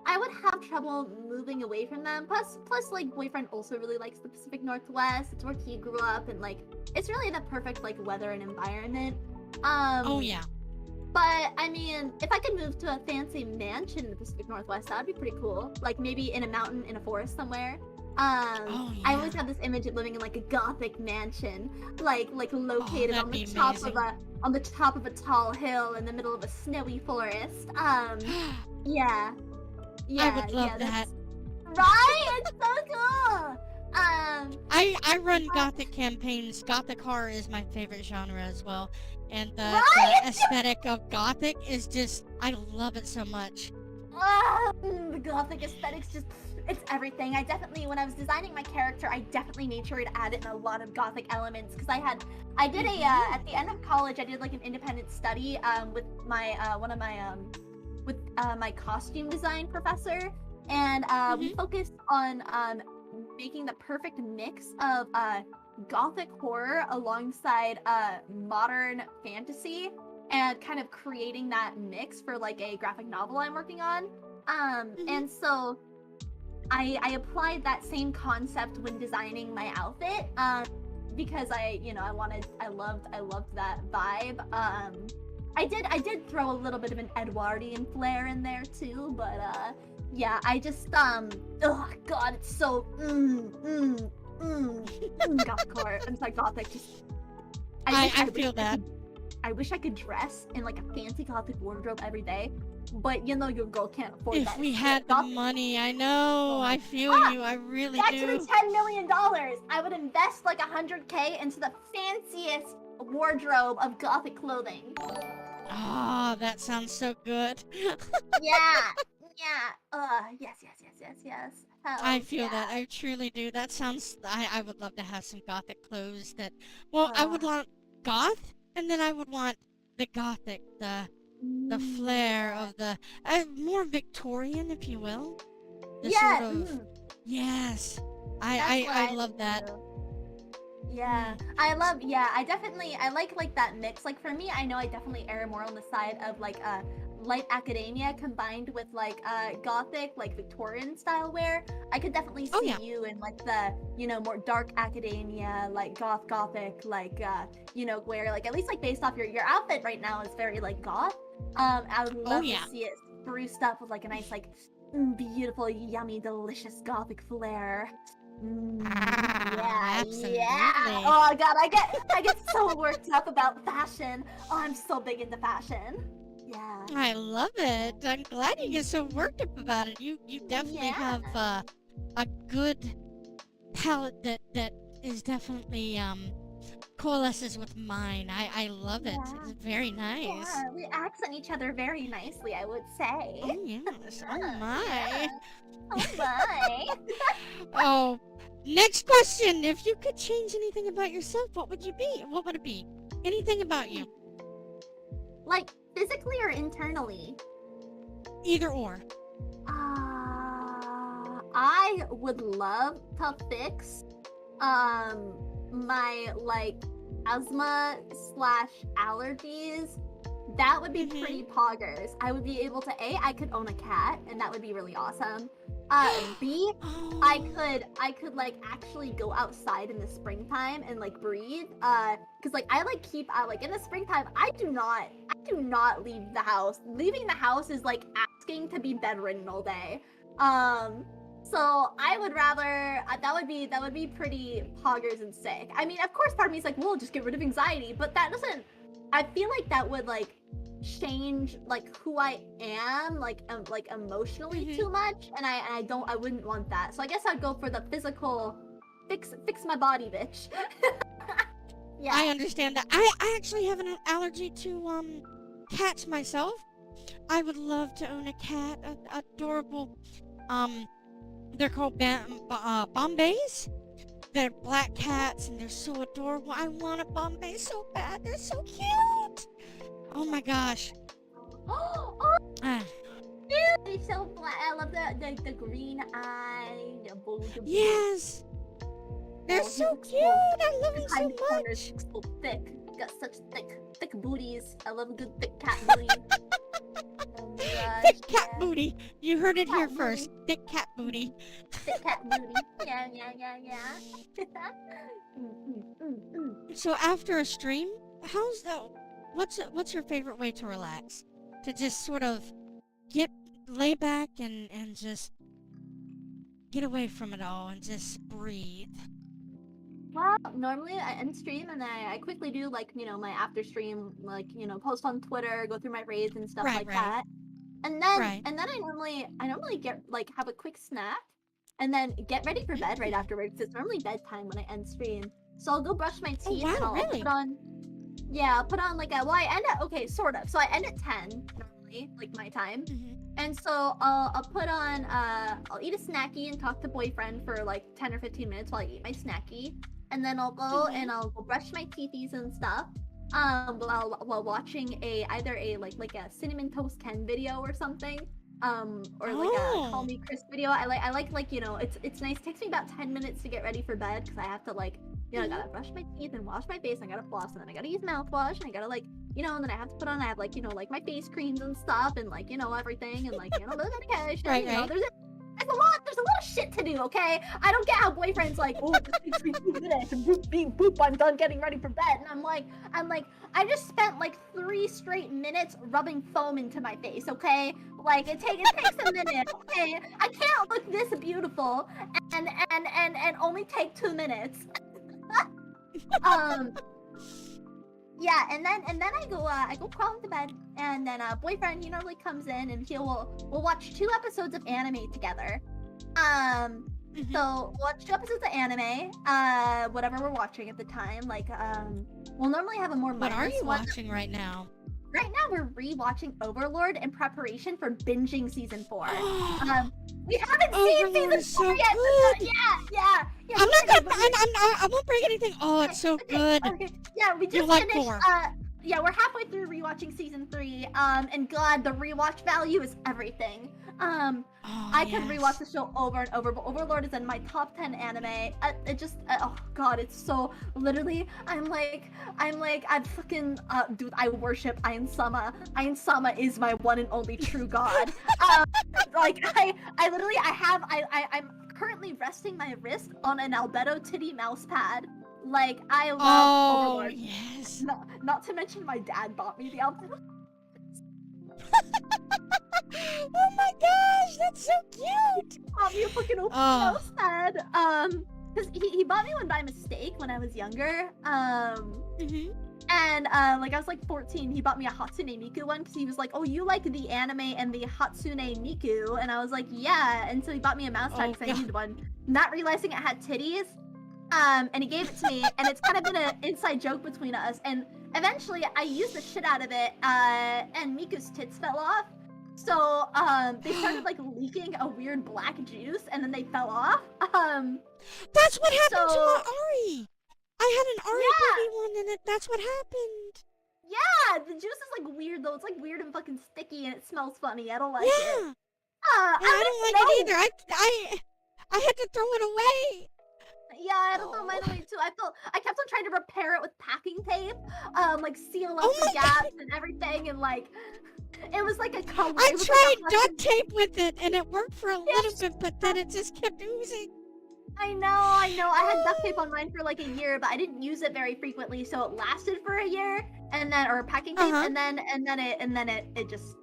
I would have trouble moving away from them. Plus, like, boyfriend also really likes the Pacific Northwest. It's where he grew up, and like, it's really the perfect like weather and environment. Oh, yeah. But I mean, if I could move to a fancy mansion in the Pacific Northwest, that'd be pretty cool. Like maybe in a mountain, in a forest somewhere. Oh I always yeah. have this image of living in like a gothic mansion, like Oh, located that'd on the be top of amazing. a tall hill in the middle of a snowy forest. Yeah, I would love yeah, that. that's right. It's so cool. I run Gothic campaigns. Gothic horror is my favorite genre as well. And the right. aesthetic of Gothic is just, I love it so much. The gothic aesthetics it's everything. When I was designing my character, I definitely made sure to add in a lot of gothic elements because I did at the end of college, I did like an independent study with my my costume design professor, and we Mm-hmm. focused on making the perfect mix of gothic horror alongside modern fantasy, and kind of creating that mix for like a graphic novel I'm working on. Mm-hmm. And so I applied that same concept when designing my outfit. Because I loved that vibe. I did throw a little bit of an Edwardian flair in there too, but yeah, I just oh god, it's so gothic horror. I'm sorry, gothic. Just I I wish feel I that. could dress in like a fancy gothic wardrobe every day, but you know your girl can't afford If that we shit. had the Gothic. money, I know. Oh my I feel ah, you. I really actually do. $10 million. I would invest like 100K into the fanciest wardrobe of gothic clothing. Ah, that sounds so good. Yeah, yeah. Yes. I Hells feel that. yeah. I truly do. That sounds. I would love to have some gothic clothes that. Well, I would Uh, want goth, and then I would want the gothic, the flair yeah. of the more Victorian, if you will. The sort Yeah. of yes. That's what I I love think that. too. Yeah, Mm. I like that mix. Like for me, I know I definitely err more on the side of like light academia combined with like gothic, like Victorian style wear. I could definitely Oh see yeah. you in like the, more dark academia, like gothic, like where like at least like based off your outfit right now is very like goth. I would Oh love to yeah. see it spruced up with like a nice like beautiful, yummy, delicious gothic flair. Ah, Yeah. absolutely. Oh god, I get so worked up about fashion. Oh, I'm so big into fashion. Yeah. I love it. I'm glad you get so worked up about it. You definitely Yeah. have a good palette that is definitely coalesces with mine. I love it. Yeah. It's very nice. Yeah. We accent each other very nicely, I would say. Oh yes. Oh my. Yeah. Oh my. Oh, next question. If you could change anything about yourself, what would you be? What would it be? Anything about you. Like physically or internally? Either or. I would love to fix my like asthma slash allergies. That would be Mm-hmm. pretty poggers. I would be able to I could own a cat, and that would be really awesome. B, Oh. I could like actually go outside in the springtime and like breathe. Cause like I like keep out like in the springtime I do not leave the house. Leaving the house is like asking to be bedridden all day. Um, so I would rather that would be pretty poggers and sick. I mean, of course, part of me is like, well, just get rid of anxiety, but that doesn't. I feel like that would like change like who I am like emotionally Mm-hmm. too much, and I wouldn't want that. So I guess I'd go for the physical fix my body, bitch. I Yeah. understand that. I actually have an allergy to cats myself. I would love to own a cat, adorable. Um, they're called Bombays. They're black cats and they're so adorable. I want a Bombay so bad. They're so cute. Oh my gosh. Oh, Ah, it's so black. I love the green eye, the blue. yes, they're Oh, he so looks cute. so I love them behind so the corners, much. looks so thick. Got such thick booties. I love a good thick cat booty. Oh my gosh, Thick cat yeah. booty. You heard it here Cat booty. first. Thick cat booty. Thick cat booty. Yeah. So after a stream, how's the what's your favorite way to relax? To just sort of get lay back and just get away from it all and just breathe. Well, normally I end stream and I quickly do like, my after stream, like, post on Twitter, go through my raids and stuff like Right. that. And then Right. I normally get like have a quick snack and then get ready for bed right afterwards. It's normally bedtime when I end stream. So I'll go brush my Oh teeth wow, and I'll really? put on I'll put on like a well I end at okay, sort of. So I end at 10 normally, like my time. Mm-hmm. And so I'll put on I'll eat a snacky and talk to boyfriend for like 10 or 15 minutes while I eat my snacky. And then I'll go Mm-hmm. and I'll go brush my teethies and stuff. While watching either a like a cinnamon toast Ken video or something. Or like a Call Oh. Me Chris video. I like it's nice. It takes me about 10 minutes to get ready for bed because I have to like I Mm-hmm. gotta brush my teeth and wash my face, and I gotta floss, and then I gotta use mouthwash, and I gotta like and then I have to put on I have like like my face creams and stuff and like everything and like the medication. Right. There's a lot of shit to do, okay? I don't get how boyfriend's like, oh, it just takes me 2 minutes and boop beep boop, I'm done getting ready for bed. And I'm like, I just spent like 3 straight minutes rubbing foam into my face, okay? Like it takes a minute, okay? I can't look this beautiful and only take 2 minutes. um yeah, and then I go crawl into bed, and then boyfriend he normally comes in and we'll watch 2 episodes of anime together. Mm-hmm. So watch 2 episodes of anime, whatever we're watching at the time. Like we'll normally have a more What are mindless you one. watching right now? Right now we're rewatching Overlord in preparation for binging season 4. We haven't seen Overlord season is 4 so yet. good. Yeah. I'm not gonna. I won't break anything. Oh, it's so good. Okay. Yeah, we You just like finished. 4? Yeah, we're halfway through rewatching season 3. And God, the rewatch value is everything. Oh, I can rewatch the show over and over, but Overlord is in my top 10 anime. Oh God, it's so literally. I'm fucking dude. I worship Ain Sama. Ain Sama is my one and only true god. I'm currently resting my wrist on an Albedo titty mouse pad. Like I love Overlord. Yes. Not to mention my dad bought me the Albedo. Oh my gosh, that's so cute. Bought me a fucking open mouse pad. Because he bought me one by mistake when I was younger. Mm-hmm. And like I was like 14, he bought me a Hatsune Miku one because he was like, "Oh, you like the anime and the Hatsune Miku?" And I was like, "Yeah." And so he bought me a mouse pad because I needed one, not realizing it had titties. And he gave it to me, and it's kind of been an inside joke between us. And eventually, I used the shit out of it, and Miku's tits fell off. So they started like leaking a weird black juice, and then they fell off. That's what happened to so- my Ari. I had an Ari Yeah. baby one, and that's what happened. Yeah, the juice is like weird though. It's like weird and fucking sticky, and it smells funny. I don't like Yeah. it. I don't like know. it either. I had to throw it away. Yeah, I don't throw mine away too. I kept on trying to repair it with packing tape, like seal up the gaps and everything, and like it was like a color. I it was tried like a duct tape with it, and it worked for a little bit, but then it just kept oozing. I know. I had duct tape on mine for like a year, but I didn't use it very frequently, so it lasted for a year, and then or packing tape, and then it just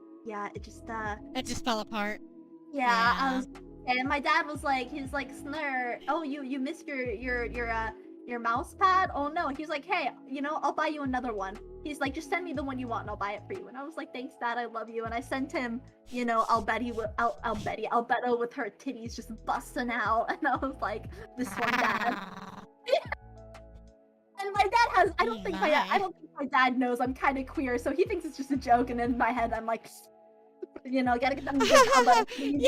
fell apart. Yeah. And my dad was like, he's like, Snur, oh, you missed your mouse pad? Oh no. He was like, hey, I'll buy you another one. He's like, just send me the one you want and I'll buy it for you. And I was like, thanks, Dad, I love you. And I sent him, Albedo with her titties just busting out. And I was like, this one, Dad. And my dad has, I don't think my dad knows I'm kind of queer, so he thinks it's just a joke. And in my head, I'm like, gotta get them. Yeah, you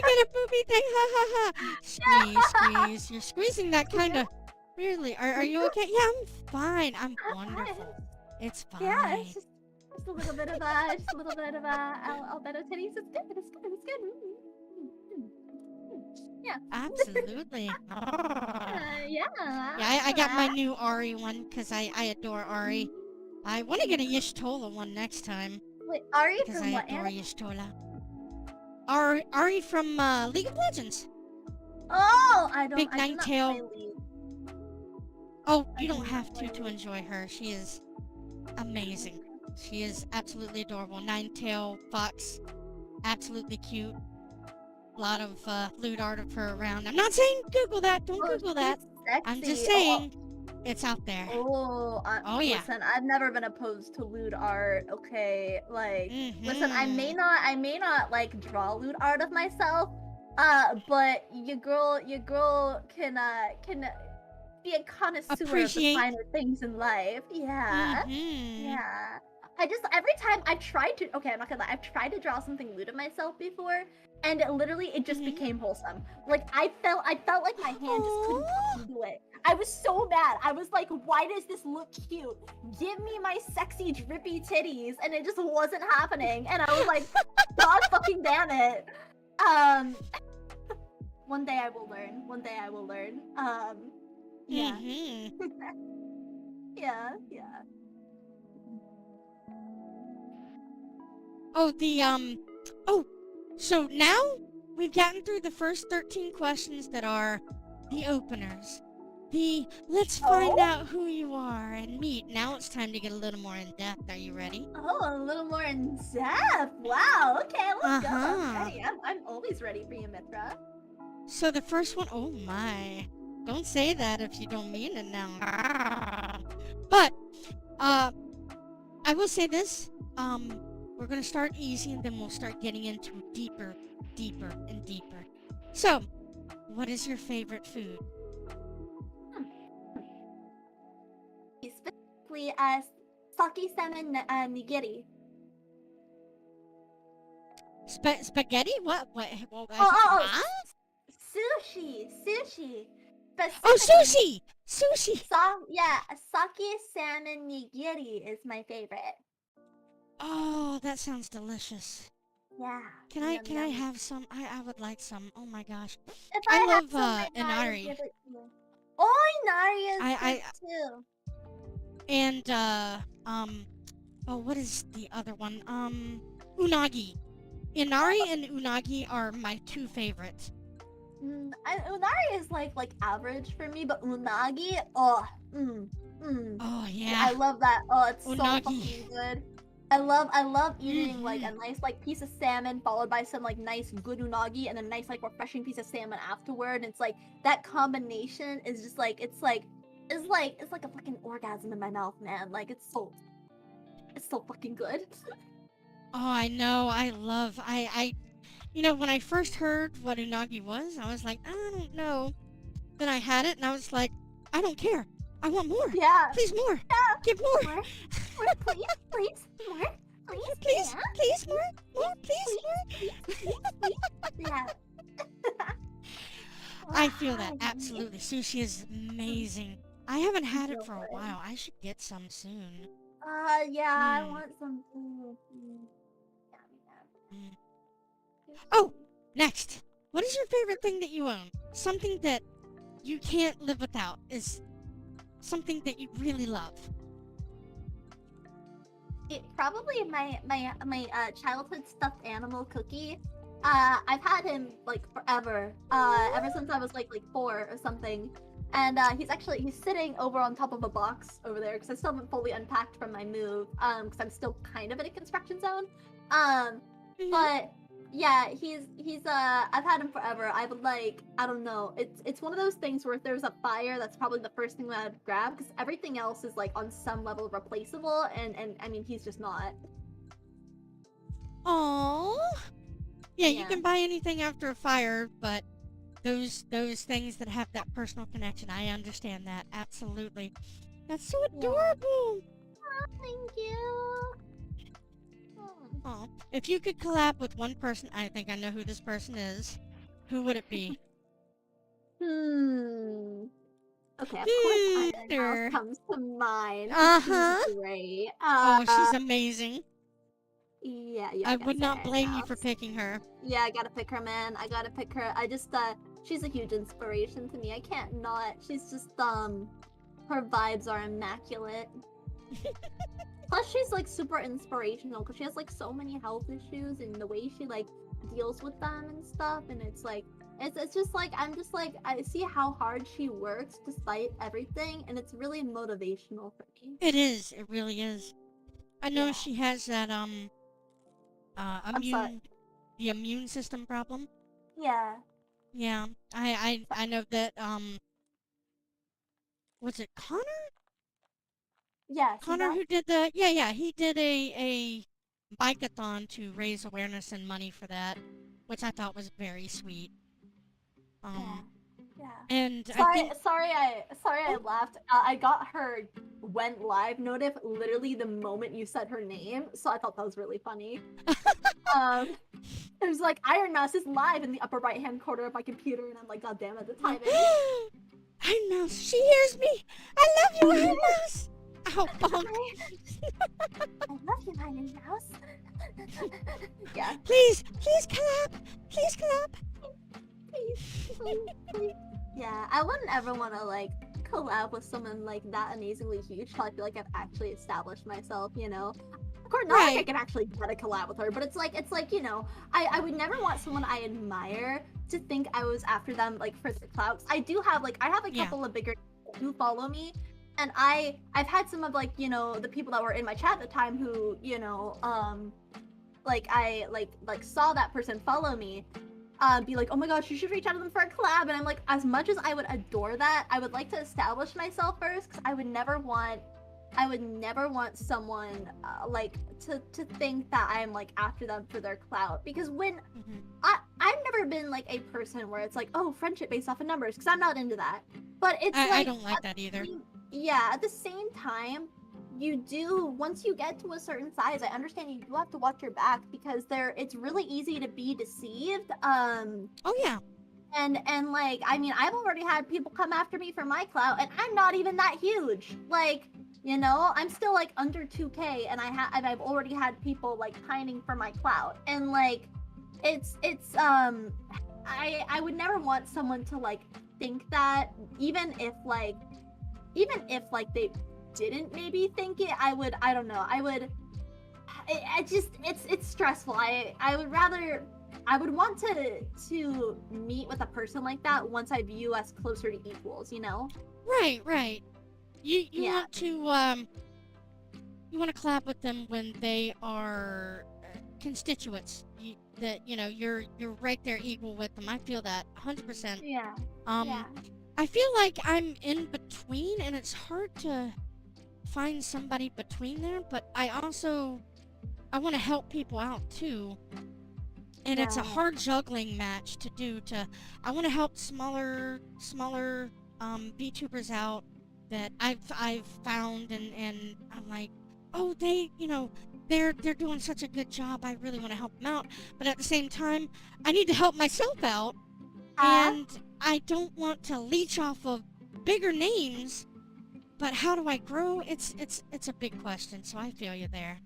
get a poopy thing. Ha ha ha. Squeeze. You're squeezing that kind of weirdly. Are you okay? Yeah, I'm fine. I'm wonderful. It's fine. Yeah, it's just a little bit of Albedo titties. It's good. Yeah. Absolutely. Yeah. I got my new Ari one because I adore Ari. I want to get a Y'shtola one next time. Wait, Ari because from I what adore anime? Y'shtola. Ari from League of Legends. Oh, I do Big not Ninetale. play League. Oh, you don't have to enjoy her. She is amazing. She is absolutely adorable. Nine-tail fox, absolutely cute. A lot of lewd art of her around. I'm not saying Google that. Don't Oh, Google she's that. I'm just sexy. saying it's out there. Oh yeah. Listen, I've never been opposed to lewd art. Okay, like, listen, Mm-hmm. I may not like draw lewd art of myself, but your girl can be a connoisseur of the Appreciate. finer things in life. Yeah, Mm-hmm. yeah. I just every time I've tried to okay, I'm not gonna lie, I've tried to draw something lewd of myself before, and it just Mm-hmm. became wholesome. Like I felt like my hand just couldn't Oh. fucking do it. I was so mad. I was like, why does this look cute? Give me my sexy drippy titties, and it just wasn't happening. And I was like, God fucking damn it. Um, one day I will learn. One day I will learn. Yeah, Mm-hmm. yeah. Oh, oh, so now we've gotten through the first 13 questions that are the openers. The let's find Oh, out who you are and meet. Now it's time to get a little more in depth. Are you ready? oh, a little more in depth. Wow. Okay, let's go. I'm Uh-huh. ready. I'm always ready for you, Mithra. So the first one, oh my. Don't say that if you don't mean it now. But, I will say this. We're gonna start easy and then we'll start getting into deeper, deeper, and deeper. So, what is your favorite food? Hmm. Specifically, sake salmon nigiri. Spaghetti? What? Oh, oh, oh, What? sushi. Oh, Specifically, sushi! Sushi! yeah, sake salmon nigiri is my favorite. Oh, that sounds delicious. Yeah, yum Can I yum. have some? I would like some. Oh my gosh. If I I have love, some right now, I would inari. give it to you. Oh, Inari is good I, too. and, oh, what is the other one? Unagi. Inari and unagi are my two favorites. Unari is like average for me, but unagi, Oh, I yeah. love that. Oh, it's so Unagi. fucking good. I love eating like a Mm-hmm. nice like piece of salmon followed by some like nice good unagi and a nice like refreshing piece of salmon afterward. And it's like that combination is just like it's like a fucking orgasm in my mouth, man. Like it's so fucking good. Oh, I know. When I first heard what unagi was, I was like, I don't know. Then I had it and I was like, I don't care. I want more. Yeah, Please, more. yeah. Give more. More, please, more, please, Please, yeah, please, more. More, please, please, please. Yeah. I feel that. Wow, yummy. Absolutely. Sushi is amazing. I haven't It's had it so for a good. while. I should get some soon. Yeah, I Hmm. want some too. Mm. Yum, Oh, yum. next. What is your favorite thing that you own? Something that you can't live without is something that you really love. Probably my childhood stuffed animal Cookie. I've had him like forever. Ever since I was like 4 or something. And he's sitting over on top of a box over there because I still haven't fully unpacked from my move. Because I'm still kind of in a construction zone. Um, Mm-hmm. but yeah, he's I've had him forever. I would like I don't know. It's one of those things where if there's a fire, that's probably the first thing that I'd grab because everything else is like on some level replaceable, and I mean he's just not. Aww. Yeah, you Yeah. can buy anything after a fire, but those things that have that personal connection, I understand that absolutely. That's so Yeah. adorable. Thank you. Hmm. Aw. If you could collab with one person, I think I know who this person is. Who would it be? Hmm. Okay, of course Iron House Peter. comes to mind because she's Uh-huh. great. Oh, she's amazing. Yeah, yeah, I I gotta would say not Iron blame you for House. picking her. Yeah, I gotta pick her, man. I gotta pick her. I just she's a huge inspiration to me. I can't not. She's just her vibes are immaculate. Plus she's like super inspirational because she has like so many health issues and the way she like deals with them and stuff, and it's just like I'm just like I see how hard she works despite everything, and it's really motivational for me. It is. It really is. I know Yeah. she has that I'm sorry. the immune system problem. Yeah. Yeah, I know that was it Yeah, Connor Seagull? who did the yeah he did a bike-a-thon to raise awareness and money for that, which I thought was very sweet. Yeah. Um, Yeah. and I Sorry, think sorry I oh laughed. I got her went live notif literally the moment you said her name, so I thought that was really funny. Um, it was like Iron Mouse is live in the upper right hand corner of my computer, and I'm like, God damn it, the no, timing. Iron Mouse, she hears me. I love you, Iron Mouse. Ow, bonk. I love you, Iron Mouse. Yeah. Please, please clap, please clap. Please, please, please. Yeah, I wouldn't ever want to like collab with someone like that amazingly huge till I feel like I've actually established myself, you know? Of course, not like I Right. can actually get a collab with her, but it's like, you know, I would never want someone I admire to think I was after them like for their clout. I do have like I have a Yeah. couple of bigger who follow me, and I've had some of like, you know, the people that were in my chat at the time who, you know, like I like saw that person follow me, be like, oh my gosh, you should reach out to them for a collab. And I'm like, as much as I would adore that, I would like to establish myself first, because I would never want someone like to think that I'm like after them for their clout. Because when Mm-hmm. I've never been like a person where it's like, oh, friendship based off of numbers, because I'm not into that. But it's I like, don't like that either. yeah, at the same time, you do once you get to a certain size. I understand you do have to watch your back because it's really easy to be deceived. Oh yeah. And like I mean, I've already had people come after me for my clout, and I'm not even that huge. Like, you know, I'm still like under 2K, and I've already had people like pining for my clout, and like it's I would never want someone to like think that, even if like they didn't maybe think it, I don't know, I just it's stressful. I would want to meet with a person like that once I view us closer to equals, you know? Right, right. You Yeah. want to you want to collab with them when they are constituents. That you know you're right there equal with them. I feel that 100%. Yeah. Yeah. Um, I feel like I'm in between, and it's hard to find somebody between there. But I want to help people out too, and it's a No. hard juggling match to do. I want to help smaller VTubers out that I've found, and I'm like, oh, they're doing such a good job. I really want to help them out, but at the same time, I need to help myself out, Uh, and I don't want to leech off of bigger names. But how do I grow? It's a big question. So I feel you there.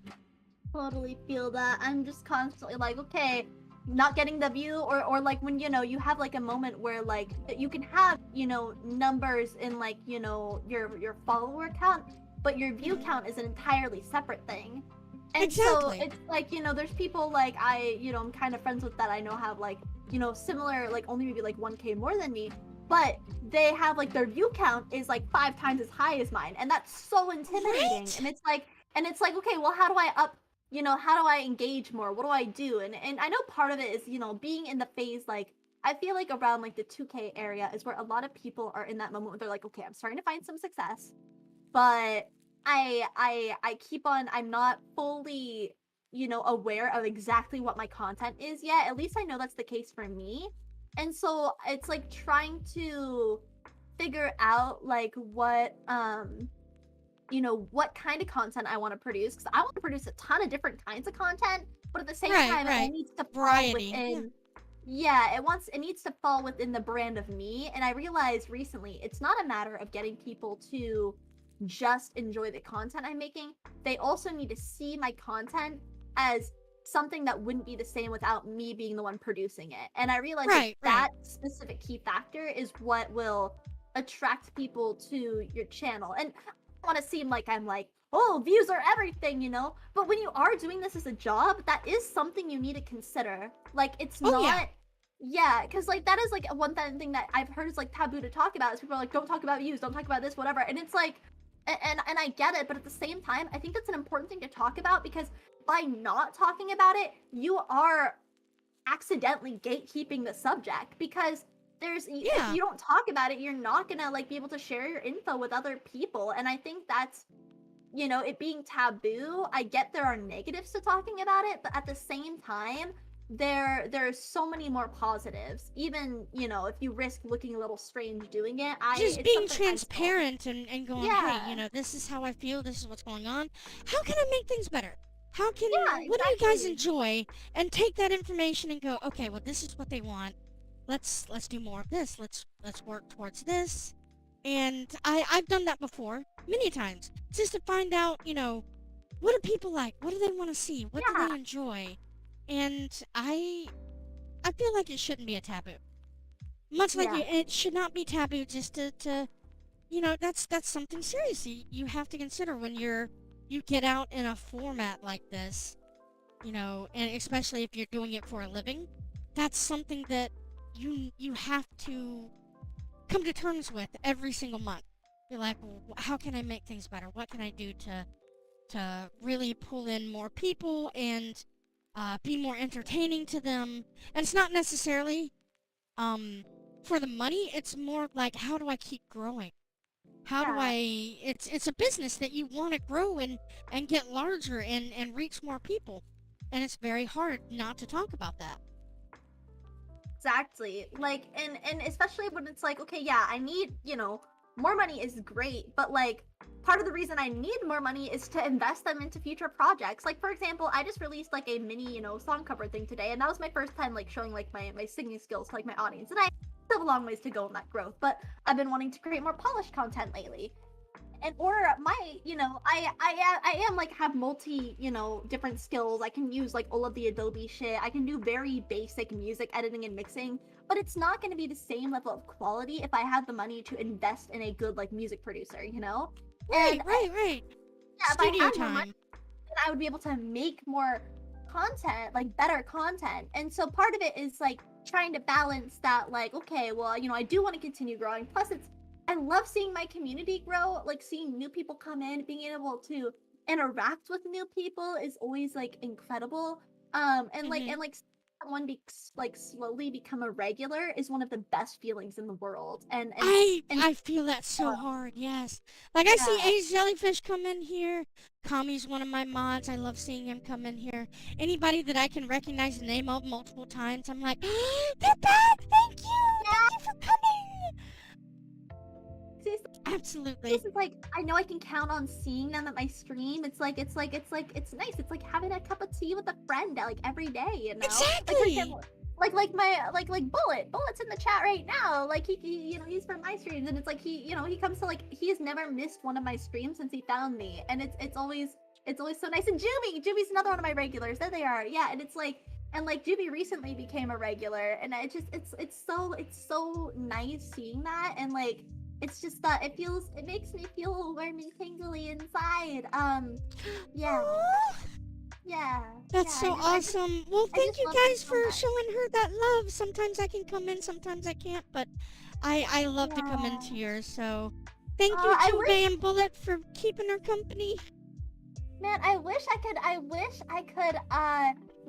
totally feel that. I'm just constantly like, okay, not getting the view, or like when, you know, you have like a moment where like you can have, you know, numbers in like, you know, your follower count, but your view Mhm. count is an entirely separate thing. And so Exactly. it's like, you know, there's people like you know, I'm kind of friends with that I know have like, you know, similar, like only maybe like 1K more than me, but they have like their view count is like 5 times as high as mine, and that's so intimidating. Right? And it's like, okay, well, how do I up, you know, how do I engage more? What do I do? And I know part of it is, you know, being in the phase, like I feel like around like the 2K area is where a lot of people are in that moment where they're like, okay, I'm starting to find some success, but I keep on, I'm not fully, you know, aware of exactly what my content is yet. At least I know that's the case for me. And so it's like trying to figure out like what you know, what kind of content I want to produce, because I want to produce a ton of different kinds of content, but at the same Right, time it all right. needs to fall Variety. Yeah. within, yeah, it needs to fall within the brand of me. And I realized recently it's not a matter of getting people to just enjoy the content I'm making. They also need to see my content as something that wouldn't be the same without me being the one producing it. And I realized that Right, right. that specific key factor is what will attract people to your channel. And I want to seem like I'm like, oh, views are everything, you know? But when you are doing this as a job, that is something you need to consider. Like, it's Oh yeah. not, yeah, because like that is like thing that I've heard is like taboo to talk about. Is people are like, don't talk about views, don't talk about this, whatever. And it's like, and I get it, but at the same time, I think that's an important thing to talk about because by not talking about it, you are accidentally gatekeeping the subject because if Yeah. you don't talk about it, you're not gonna like be able to share your info with other people, and I think that's it being taboo. I get there are negatives to talking about it, but at the same time, there's so many more positives. Even if you risk looking a little strange doing it, I Just it's being something I still transparent and going, hey, yeah this is how I feel, this is what's going on. How can I make things better? yeah What do you guys exactly enjoy? And take that information and go, okay, well, this is what they want. Let's do more of this. Let's work towards this. And I've done that before, many times, just to find out, what do people like? What do they want to see? What do yeah they enjoy? And I feel like it shouldn't be a taboo. Much like yeah it should not be taboo just to that's something serious you have to consider when you get out in a format like this, and especially if you're doing it for a living. That's something that you have to come to terms with every single month. You're like, well, how can I make things better? What can I do to really pull in more people and be more entertaining to them? And it's not necessarily um, for the money. It's more like, how do I keep growing? How do yeah it's a business that you want to grow and get larger and reach more people. And it's very hard not to talk about that. exactly. Like, and especially when it's like, okay, yeah, I need, more money is great, but like part of the reason I need more money is to invest them into future projects. Like for example, I just released like a mini, song cover thing today, and that was my first time like showing like my singing skills to like my audience. And I still have a long ways to go in that growth, but I've been wanting to create more polished content lately. And or my I am like have multi different skills. I can use like all of the Adobe shit. I can do very basic music editing and mixing, but it's not going to be the same level of quality if I have the money to invest in a good like music producer, Right, and right. yeah, if I Studio had more money, time. then I would be able to make more content, like better content. And so part of it is like trying to balance that, like, okay, well, I do want to continue growing. Plus, I love seeing my community grow, like seeing new people come in, being able to interact with new people is always like incredible. And like, Mhm. someone like slowly become a regular is one of the best feelings in the world. And I feel that so hard, yes. Like I see yeah, Ace Jellyfish come in here. Kami's one of my mods. I love seeing him come in here. Anybody that I can recognize the name of multiple times, I'm like, they're back! Thank you! yeah. Thank you for coming! See, Absolutely. this is like I know I can count on seeing them at my stream. It's nice. It's like having a cup of tea with a friend like every day. Like for Exactly! example, like my like Bullet's in the chat right now. Like he he's from my streams, and it's like he comes to like he has never missed one of my streams since he found me, and it's always so nice. And Juby's another one of my regulars. There they are. Yeah, and it's like. And like Juby recently became a regular, and it's so nice seeing that, and like it's just that it makes me feel warm and tingly inside. Yeah, Aw, yeah, that's yeah. so awesome. Well, I thank just you love them guys so for much. showing her that love. Sometimes I can come in, sometimes I can't, but I love to come Yeah. into yours. So thank you, I Jube wish, and Bullet, for keeping her company. man. I wish I could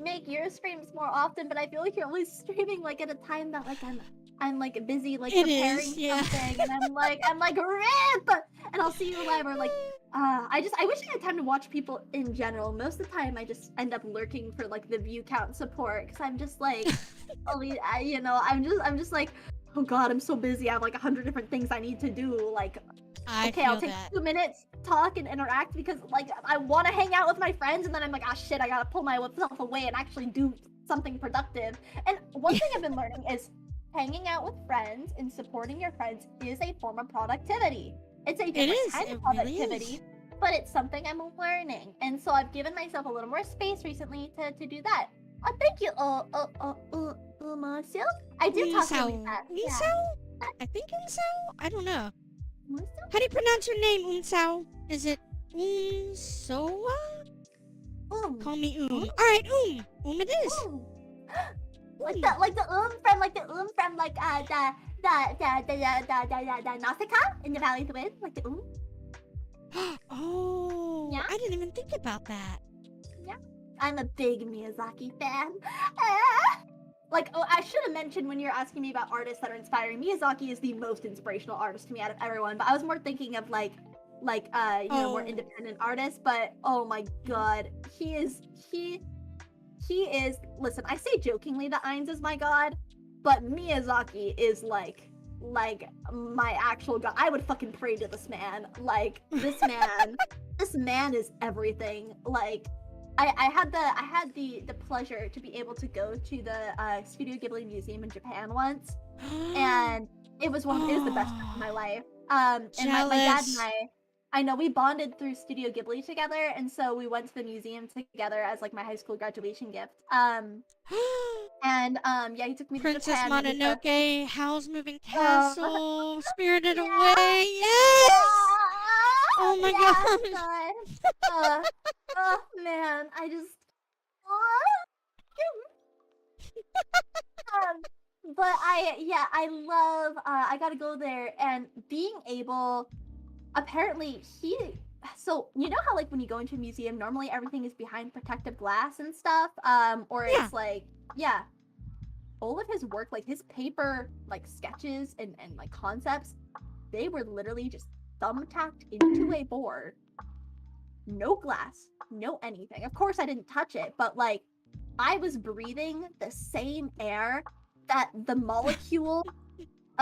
make your streams more often, but I feel like you're always streaming like at a time that like I'm like busy like It is, preparing yeah. something, and I'm like rip, and I'll see you live or like I wish I had time to watch people in general. Most of the time I just end up lurking for like the view count support because I'm just like I'm just like, oh god, I'm so busy. I have like 100 different things I need to do. Like, I okay, I'll feel take that. 2 minutes, talk and interact because like I want to hang out with my friends, and then I'm like, ah shit, I gotta pull myself away and actually do something productive. And one thing I've been learning is hanging out with friends and supporting your friends is a form of productivity. It's a It different is. kind of It really is. productivity, but it's something I'm learning. And so I've given myself a little more space recently to do that. Thank you, Marcel. I do talk really Unsao. fast. Yeah. Unsao? I think Unsao? I don't know. Marcel? How do you pronounce your name, Unsao? Is it Unsoa? Call me Um, Alright, it is. um. Like the from the Nausicaa in the Valley of the Wind, like the Oh, Yeah, I didn't even think about that. yeah. I'm a big Miyazaki fan. Like, oh, I should have mentioned when you're asking me about artists that are inspiring. Miyazaki is the most inspirational artist to me out of everyone. But I was more thinking of more Oh. independent artists. But oh my god, he he is. Listen, I say jokingly that Ainz is my god, but Miyazaki is like my actual god. I would fucking pray to this man. Like this man is everything. Like I had the pleasure to be able to go to the Studio Ghibli Museum in Japan once, and it was the best trip of my Oh, life. And my dad and jealous. I know we bonded through Studio Ghibli together, and so we went to the museum together as like my high school graduation gift. And yeah, he took me to Princess Japan. Went to Mononoke, Howl's Moving uh, Castle, Spirited Away. yeah, Yes! Oh my yes, gosh. God. Uh, oh man, I just. um, but I love. I gotta go there, and being able. Apparently, So you know how like when you go into a museum, normally everything is behind protective glass and stuff. Or Yeah. it's like, yeah, all of his work, like his paper, like sketches and like concepts, they were literally just thumbtacked into a board. No glass, no anything. Of course, I didn't touch it, but like I was breathing the same air that the molecule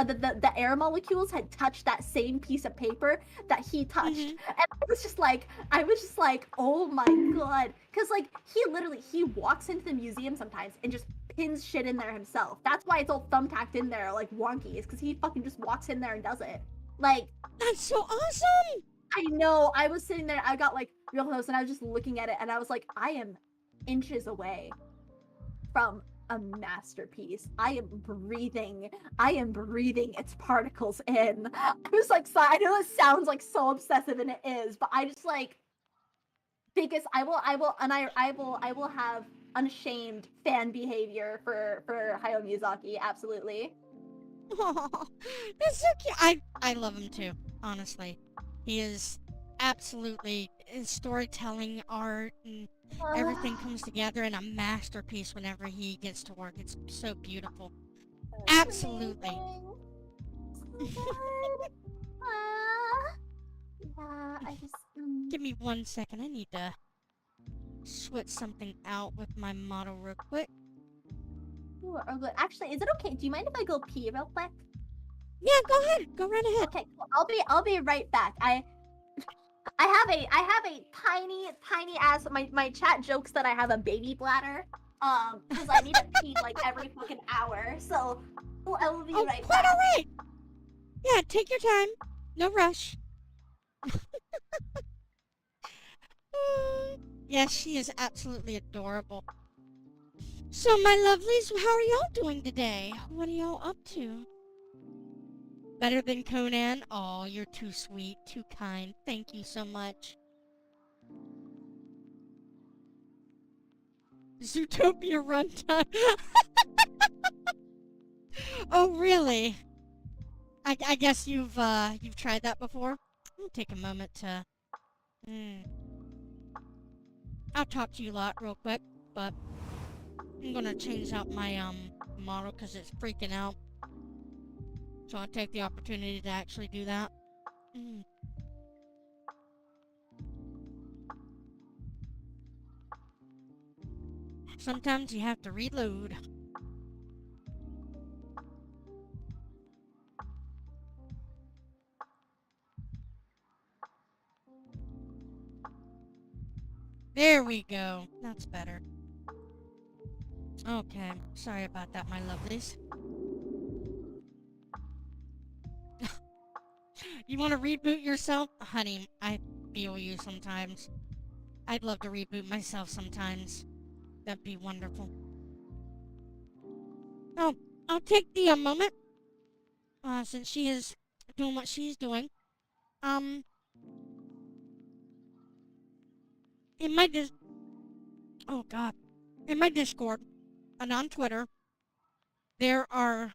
the air molecules had touched that same piece of paper that he touched. Mhm. And I was just like, oh my god. Cause like he walks into the museum sometimes and just pins shit in there himself. That's why it's all thumbtacked in there like wonky, is because he fucking just walks in there and does it. Like, That's so awesome. I know, I was sitting there, I got like real close and I was just looking at it and I was like, I am inches away from a masterpiece. I am breathing its particles in. I was like, so I know it sounds like so obsessive and it is, but I just like biggest I will have unashamed fan behavior for Hayao Miyazaki, absolutely. Oh, that's so cute. I love him too, honestly. He is absolutely his storytelling, art, and everything comes together in a masterpiece whenever he gets to work. It's so beautiful. It's Absolutely. amazing. So good. Ah, yeah, I just Give me 1 second. I need to switch something out with my model real quick. you are good. Actually, is it okay? Do you mind if I go pee real quick? Yeah, go ahead. Go right ahead. Okay, cool. I'll be right back. I have a tiny ass. My chat jokes that I have a baby bladder. Because I need to pee like every fucking hour. So I will be Oh, right quite back. alright. Yeah, take your time. No rush. Yes, she is absolutely adorable. So, my lovelies, how are y'all doing today? What are y'all up to? Better than Conan? Oh, you're too sweet, too kind. Thank you so much. Zootopia runtime. Oh, really? I guess you've tried that before. I'll take a moment to. Hmm. I'll talk to you a lot real quick, but I'm gonna change out my model because it's freaking out. So I'll take the opportunity to actually do that. Mm. Sometimes you have to reload. There we go. That's better. Okay, sorry about that, my lovelies. You want to reboot yourself? Honey, I feel you sometimes. I'd love to reboot myself sometimes. That'd be wonderful. Oh, I'll take the moment, since she is doing what she's doing. Um, in my oh god, in my Discord and on Twitter, there are,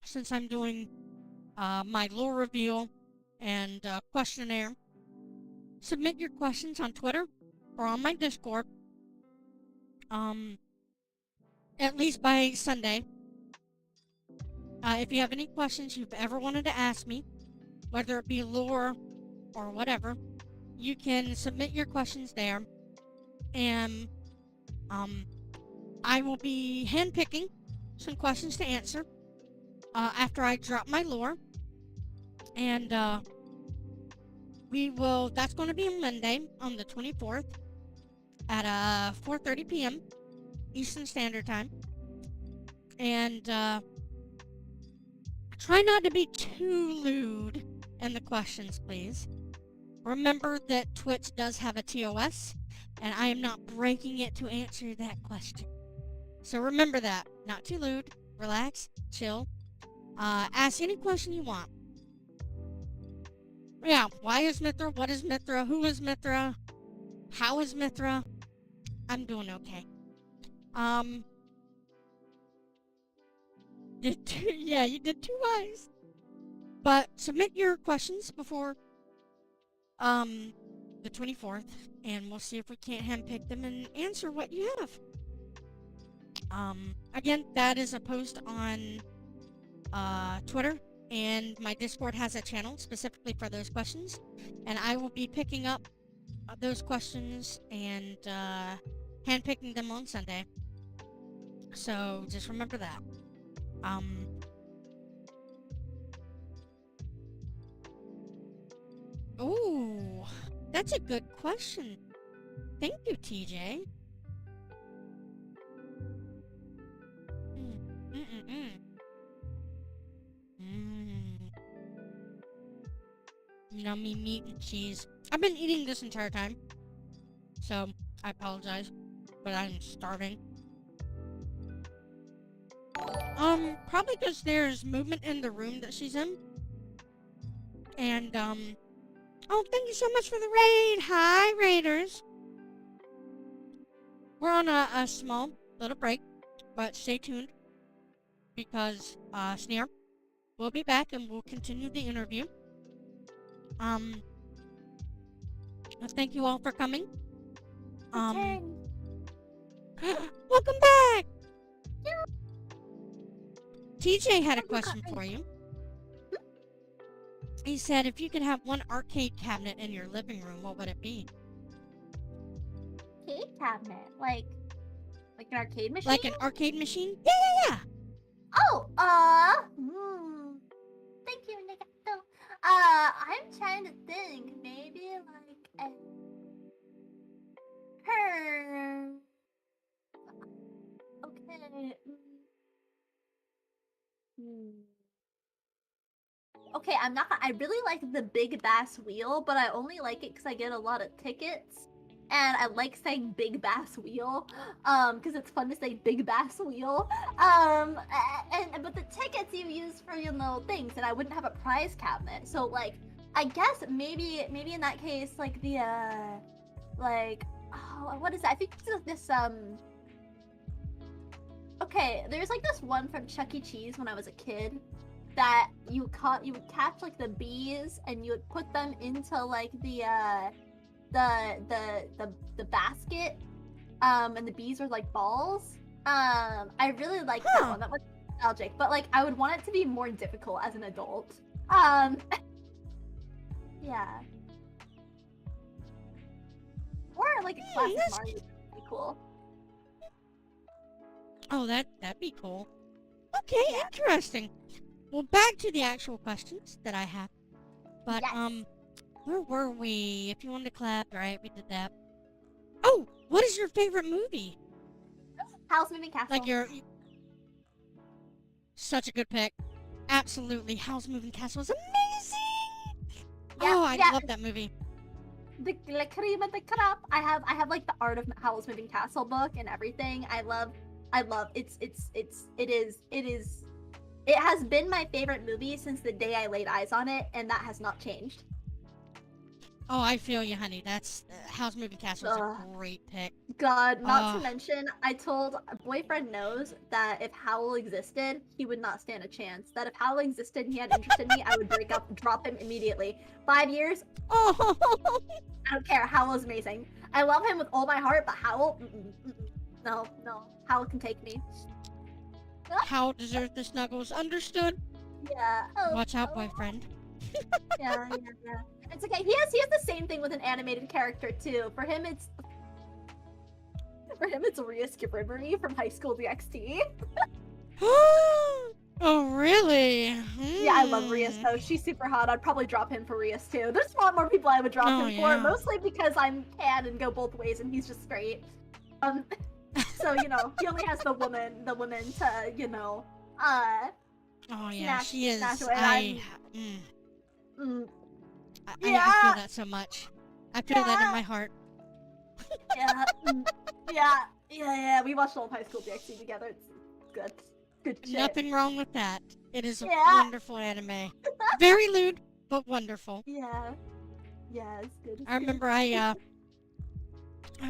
since I'm doing, my lore reveal and questionnaire. Submit your questions on Twitter or on my Discord. At least by Sunday. If you have any questions you've ever wanted to ask me, whether it be lore or whatever, you can submit your questions there, and I will be handpicking some questions to answer after I drop my lore, and that's going to be Monday on the 24th at 4:30 p.m. Eastern Standard Time, and try not to be too lewd in the questions, please. Remember that Twitch does have a TOS, and I am not breaking it to answer that question. So remember that. Not too lewd. Relax. Chill. Ask any question you want. Yeah, why is Mithra? What is Mithra? Who is Mithra? How is Mithra? I'm doing okay. Yeah, you did too wise. But submit your questions before the 24th, and we'll see if we can't handpick them and answer what you have. Again, that is a post on Twitter, and my Discord has a channel specifically for those questions, and I will be picking up those questions and handpicking them on Sunday. So just remember that. Oh, that's a good question. Thank you, TJ. Yummy meat and cheese. I've been eating this entire time, so I apologize, but I'm starving. Probably because there's movement in the room that she's in. And, oh, thank you so much for the raid! Hi, raiders! We're on a small little break, but stay tuned, because, Sneer will be back and we'll continue the interview. Thank you all for coming. Return. Welcome back! TJ had a question for you. He said, if you could have one arcade cabinet in your living room, what would it be? Arcade cabinet? Like an arcade machine? Like an arcade machine? Yeah! Oh, thank you, Negato. I'm trying to think. Maybe like a... Okay. Okay, I'm not gonna... I really like the Big Bass Wheel, but I only like it because I get a lot of tickets. And I like saying Big Bass Wheel, because it's fun to say Big Bass Wheel. But the tickets you use for your little things, and I wouldn't have a prize cabinet. So like, I guess maybe in that case, like the what is that? I think it's this Okay, there's like this one from Chuck E. Cheese when I was a kid, that you would catch like the bees and you would put them into like the basket, and the bees were like balls. I really like that one. That was nostalgic, but like I would want it to be more difficult as an adult. Yeah. Or like a classic Mario would be cool. Oh, that'd be cool. Okay, interesting. Well, back to the actual questions that I have. But, yes. Where were we? If you wanted to clap, right, we did that. Oh, what is your favorite movie? Howl's Moving Castle. Like such a good pick. Absolutely, Howl's Moving Castle is amazing! Yeah, oh, I love that movie. The cream of the crop. I have like the Art of Howl's Moving Castle book and everything. I love it has been my favorite movie since the day I laid eyes on it, and that has not changed. Oh, I feel you, honey. That's Howl's Moving Castle is a Ugh. great pick. God, not to Oh, mention, I told boyfriend knows that if Howl existed, he would not stand a chance. That if Howl existed and he had interest in me, I would break up, drop him immediately. 5 years, oh. I don't care. Howl is amazing. I love him with all my heart, but Howl, no, no. Howl can take me. Howl deserves the snuggles. Understood. Yeah. Oh, Watch out, oh. boyfriend. Yeah, yeah, yeah. It's okay. He has the same thing with an animated character too. For him, it's Rhea Skibberry from High School DxD. Oh, really? Yeah, I love Rias Hmm. though. She's super hot. I'd probably drop him for Rias too. There's a lot more people I would drop Oh, him for, yeah. mostly because I'm can and go both ways, and he's just straight. So he only has the woman to Oh, yeah, snatch- she is. snatch away, I mm, feel that so much. I feel that in Yeah. my heart. yeah, yeah. We watched old High School DxD together. It's good. Good shit. Nothing wrong with that. It is a Yeah. wonderful anime. Very lewd, but wonderful. Yeah. Yeah, it's good. I remember I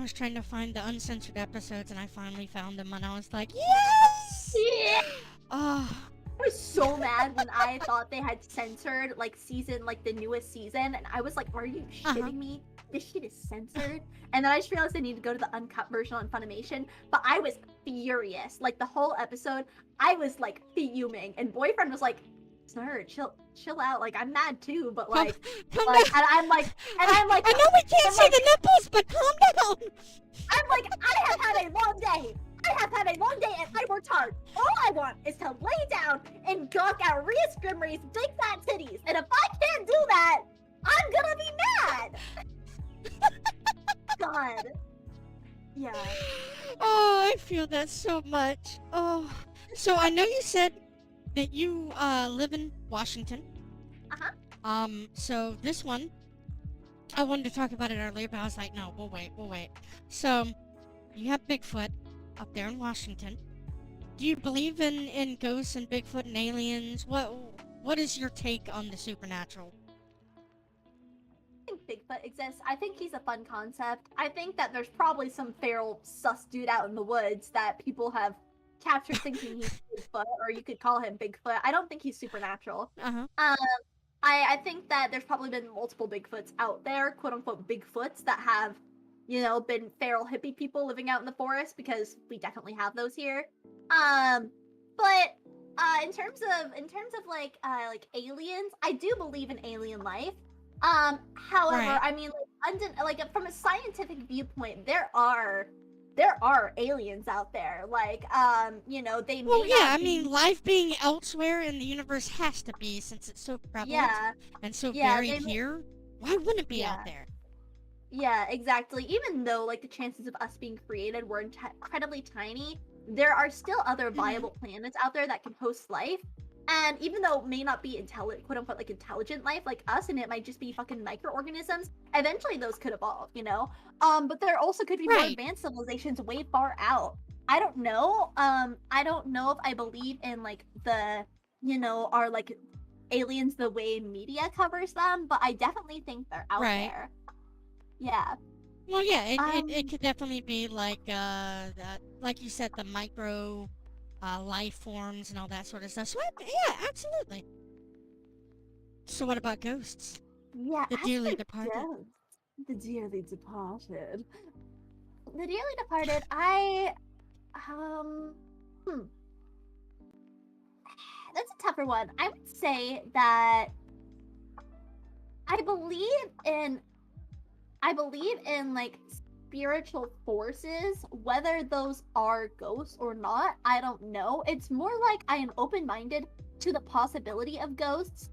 was trying to find the uncensored episodes, and I finally found them, and I was like, yes! Yeah. Oh, I was so mad when I thought they had censored the newest season, and I was like, "Are you shitting me? This shit is censored." And then I just realized I need to go to the uncut version on Funimation. But I was furious. Like the whole episode, I was like fuming, and boyfriend was like, "Sir, chill out. Like I'm mad too, but like, calm like, down. and I'm like, I know we can't I'm see like- the nipples, but calm down. I'm like, I have had a long day. And I worked hard. All I want is to lay down and gawk at Rhea Scrimmery's big fat titties. And if I can't do that, I'm gonna be mad. God. Yeah. Oh, I feel that so much. Oh, so I know you said that you live in Washington. Uh-huh. So this one, I wanted to talk about it earlier, but I was like, no, we'll wait. So, you have Bigfoot up there in Washington. Do you believe in ghosts and Bigfoot and aliens? What is your take on the supernatural? I think Bigfoot exists. I think he's a fun concept. I think that there's probably some feral sus dude out in the woods that people have captured thinking he's Bigfoot, or you could call him Bigfoot. I don't think he's supernatural. Uh-huh. I think that there's probably been multiple Bigfoots out there, quote unquote Bigfoots, that have, been feral hippie people living out in the forest, because we definitely have those here. But in terms of like aliens, I do believe in alien life. However, Right. I mean, like from a scientific viewpoint, there are aliens out there. Like, they may Well, yeah, not I be- mean, life being elsewhere in the universe has to be, since it's so prevalent yeah, and so yeah, very they may- here. Why wouldn't it be Yeah. out there? yeah, exactly. Even though like the chances of us being created were incredibly tiny, there are still other viable planets out there that can host life. And even though it may not be intelligent, quote unquote, like intelligent life like us, and it might just be fucking microorganisms, eventually those could evolve, But there also could be more Right. advanced civilizations way far out. I don't know. I don't know if I believe in like the, our like aliens the way media covers them, but I definitely think they're out Right. there. Yeah. Well, yeah, it Um, could definitely be like like you said, the micro life forms and all that sort of stuff. So yeah, absolutely. So what about ghosts? Yeah. The as dearly for departed. ghosts, the dearly departed. The dearly departed, I hmm. That's a tougher one. I would say that I believe in like spiritual forces, whether those are ghosts or not, I don't know. It's more like I am open-minded to the possibility of ghosts.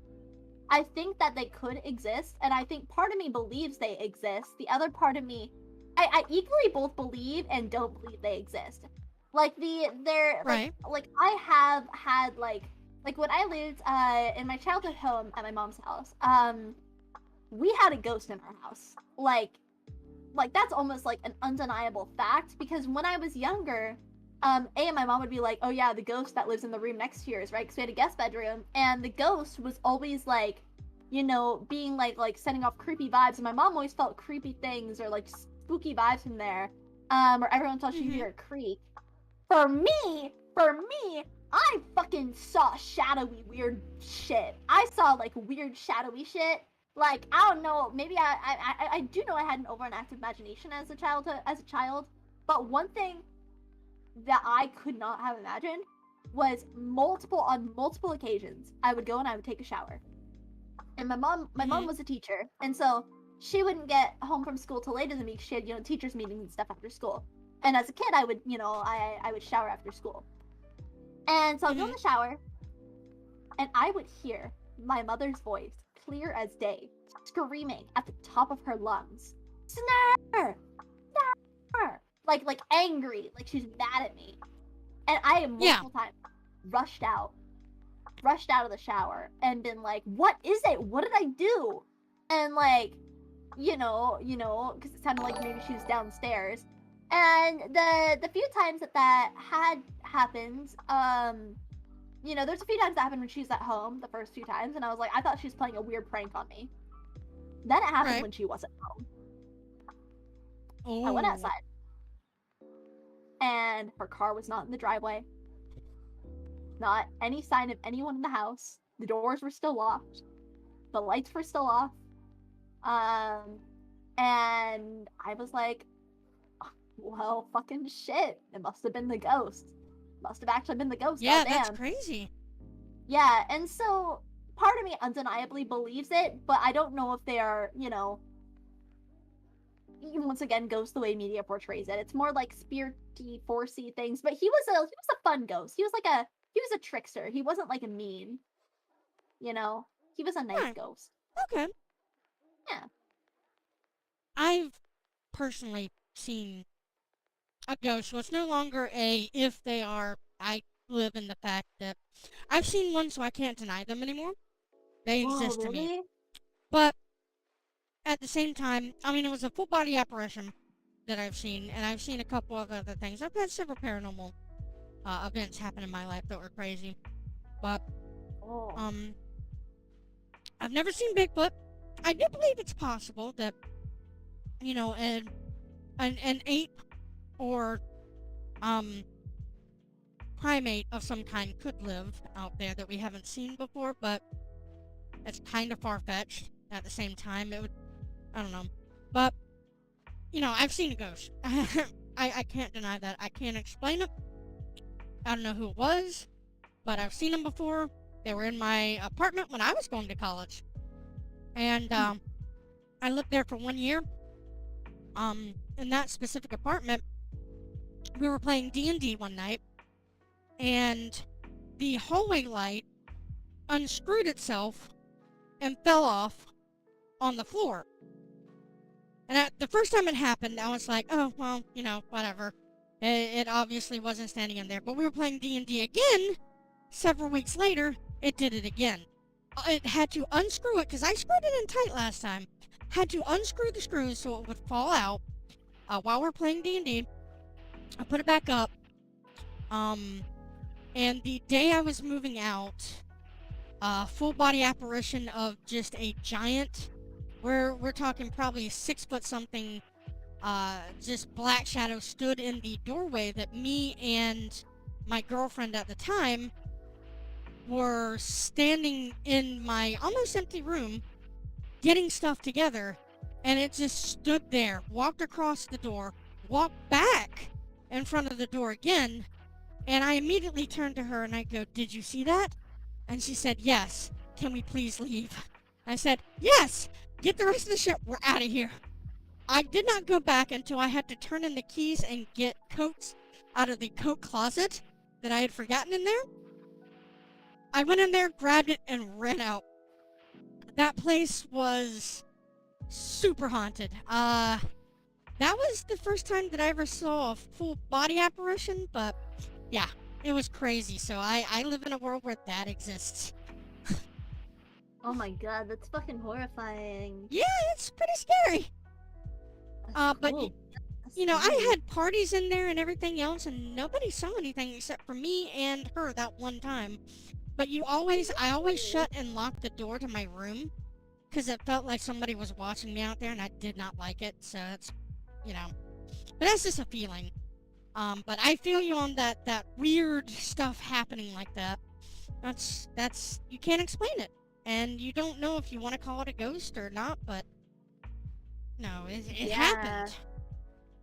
I think that they could exist, and I think part of me believes they exist. The other part of me, I equally both believe and don't believe they exist. Like Right. like I have had like when I lived in my childhood home at my mom's house, we had a ghost in our house. Like that's almost like an undeniable fact, because when I was younger, my mom would be like, "Oh yeah, the ghost that lives in the room next to yours, right?" Because we had a guest bedroom, and the ghost was always like you know, being like setting off creepy vibes. And my mom always felt creepy things or like spooky vibes from there. Or everyone thought she'd hear a creak. For me, I fucking saw shadowy weird shit. I saw like weird shadowy shit. Like, I don't know, maybe I do know I had an overactive imagination as a child, but one thing that I could not have imagined was on multiple occasions I would go and I would take a shower. And my mom was a teacher, and so she wouldn't get home from school till later than me because she had, you know, teachers meetings and stuff after school. And as a kid, I would, you know, I would shower after school. And so I'd go in the shower, and I would hear my mother's voice, clear as day, screaming at the top of her lungs, "Snare! Snare!" Like angry, like she's mad at me. And I have multiple times rushed out of the shower and been like, "What is it? What did I do?" And like, you know, because it sounded like maybe she was downstairs. And the few times that had happened, you know, there's a few times that happened when she was at home, the first few times, and I was like, I thought she was playing a weird prank on me. Then it happened when she wasn't home. I went outside, and her car was not in the driveway. Not any sign of anyone in the house. The doors were still locked. The lights were still off. And I was like, well, fucking shit. It must have been the ghost. Must have actually been the ghost. Yeah, goddamn. That's crazy. Yeah, and so part of me undeniably believes it, but I don't know if they are, you know, once again, ghost the way media portrays it. It's more like spirity, forcey things. But he was a fun ghost. He was a trickster. He wasn't like a mean. You know, he was a nice ghost. Okay. Yeah. I've personally seen a ghost, so it's no longer a if they are. I live in the fact that I've seen one, so I can't deny them anymore. They exist to me. But at the same time, I mean, it was a full body apparition that I've seen, and I've seen a couple of other things. I've had several paranormal events happen in my life that were crazy. But I've never seen Bigfoot. I do believe it's possible that, you know, an ape or primate of some kind could live out there that we haven't seen before, but it's kind of far-fetched at the same time. It would, I don't know. But, you know, I've seen a ghost. I can't deny that. I can't explain it. I don't know who it was, but I've seen them before. They were in my apartment when I was going to college. And I lived there for 1 year. In that specific apartment, we were playing D&D one night, and the hallway light unscrewed itself and fell off on the floor. And the first time it happened, I was like, oh, well, you know, whatever. It obviously wasn't standing in there. But we were playing D&D again. Several weeks later, it did it again. It had to unscrew it, because I screwed it in tight last time. Had to unscrew the screws so it would fall out while we're playing D&D. I put it back up. And the day I was moving out, full body apparition of just a giant, we're talking probably 6 foot something, just black shadow stood in the doorway that me and my girlfriend at the time were standing in my almost empty room getting stuff together, and it just stood there, walked across the door, walked back in front of the door again, and I immediately turned to her and I go, "Did you see that?" And she said, "Yes. Can we please leave?" I said, "Yes! Get the rest of the shit. We're out of here." I did not go back until I had to turn in the keys and get coats out of the coat closet that I had forgotten in there. I went in there, grabbed it, and ran out. That place was super haunted. That was the first time that I ever saw a full body apparition, but yeah, it was crazy. So I live in a world where that exists. Oh my god, that's fucking horrifying. Yeah, it's pretty scary. But Cool. you know, I had parties in there and everything else, and nobody saw anything except for me and her that one time. But I always shut and locked the door to my room because it felt like somebody was watching me out there, and I did not like it. So it's, you know, but that's just a feeling. But I feel you on that weird stuff happening like that. That's you can't explain it, and you don't know if you want to call it a ghost or not. But no, it Yeah. happened.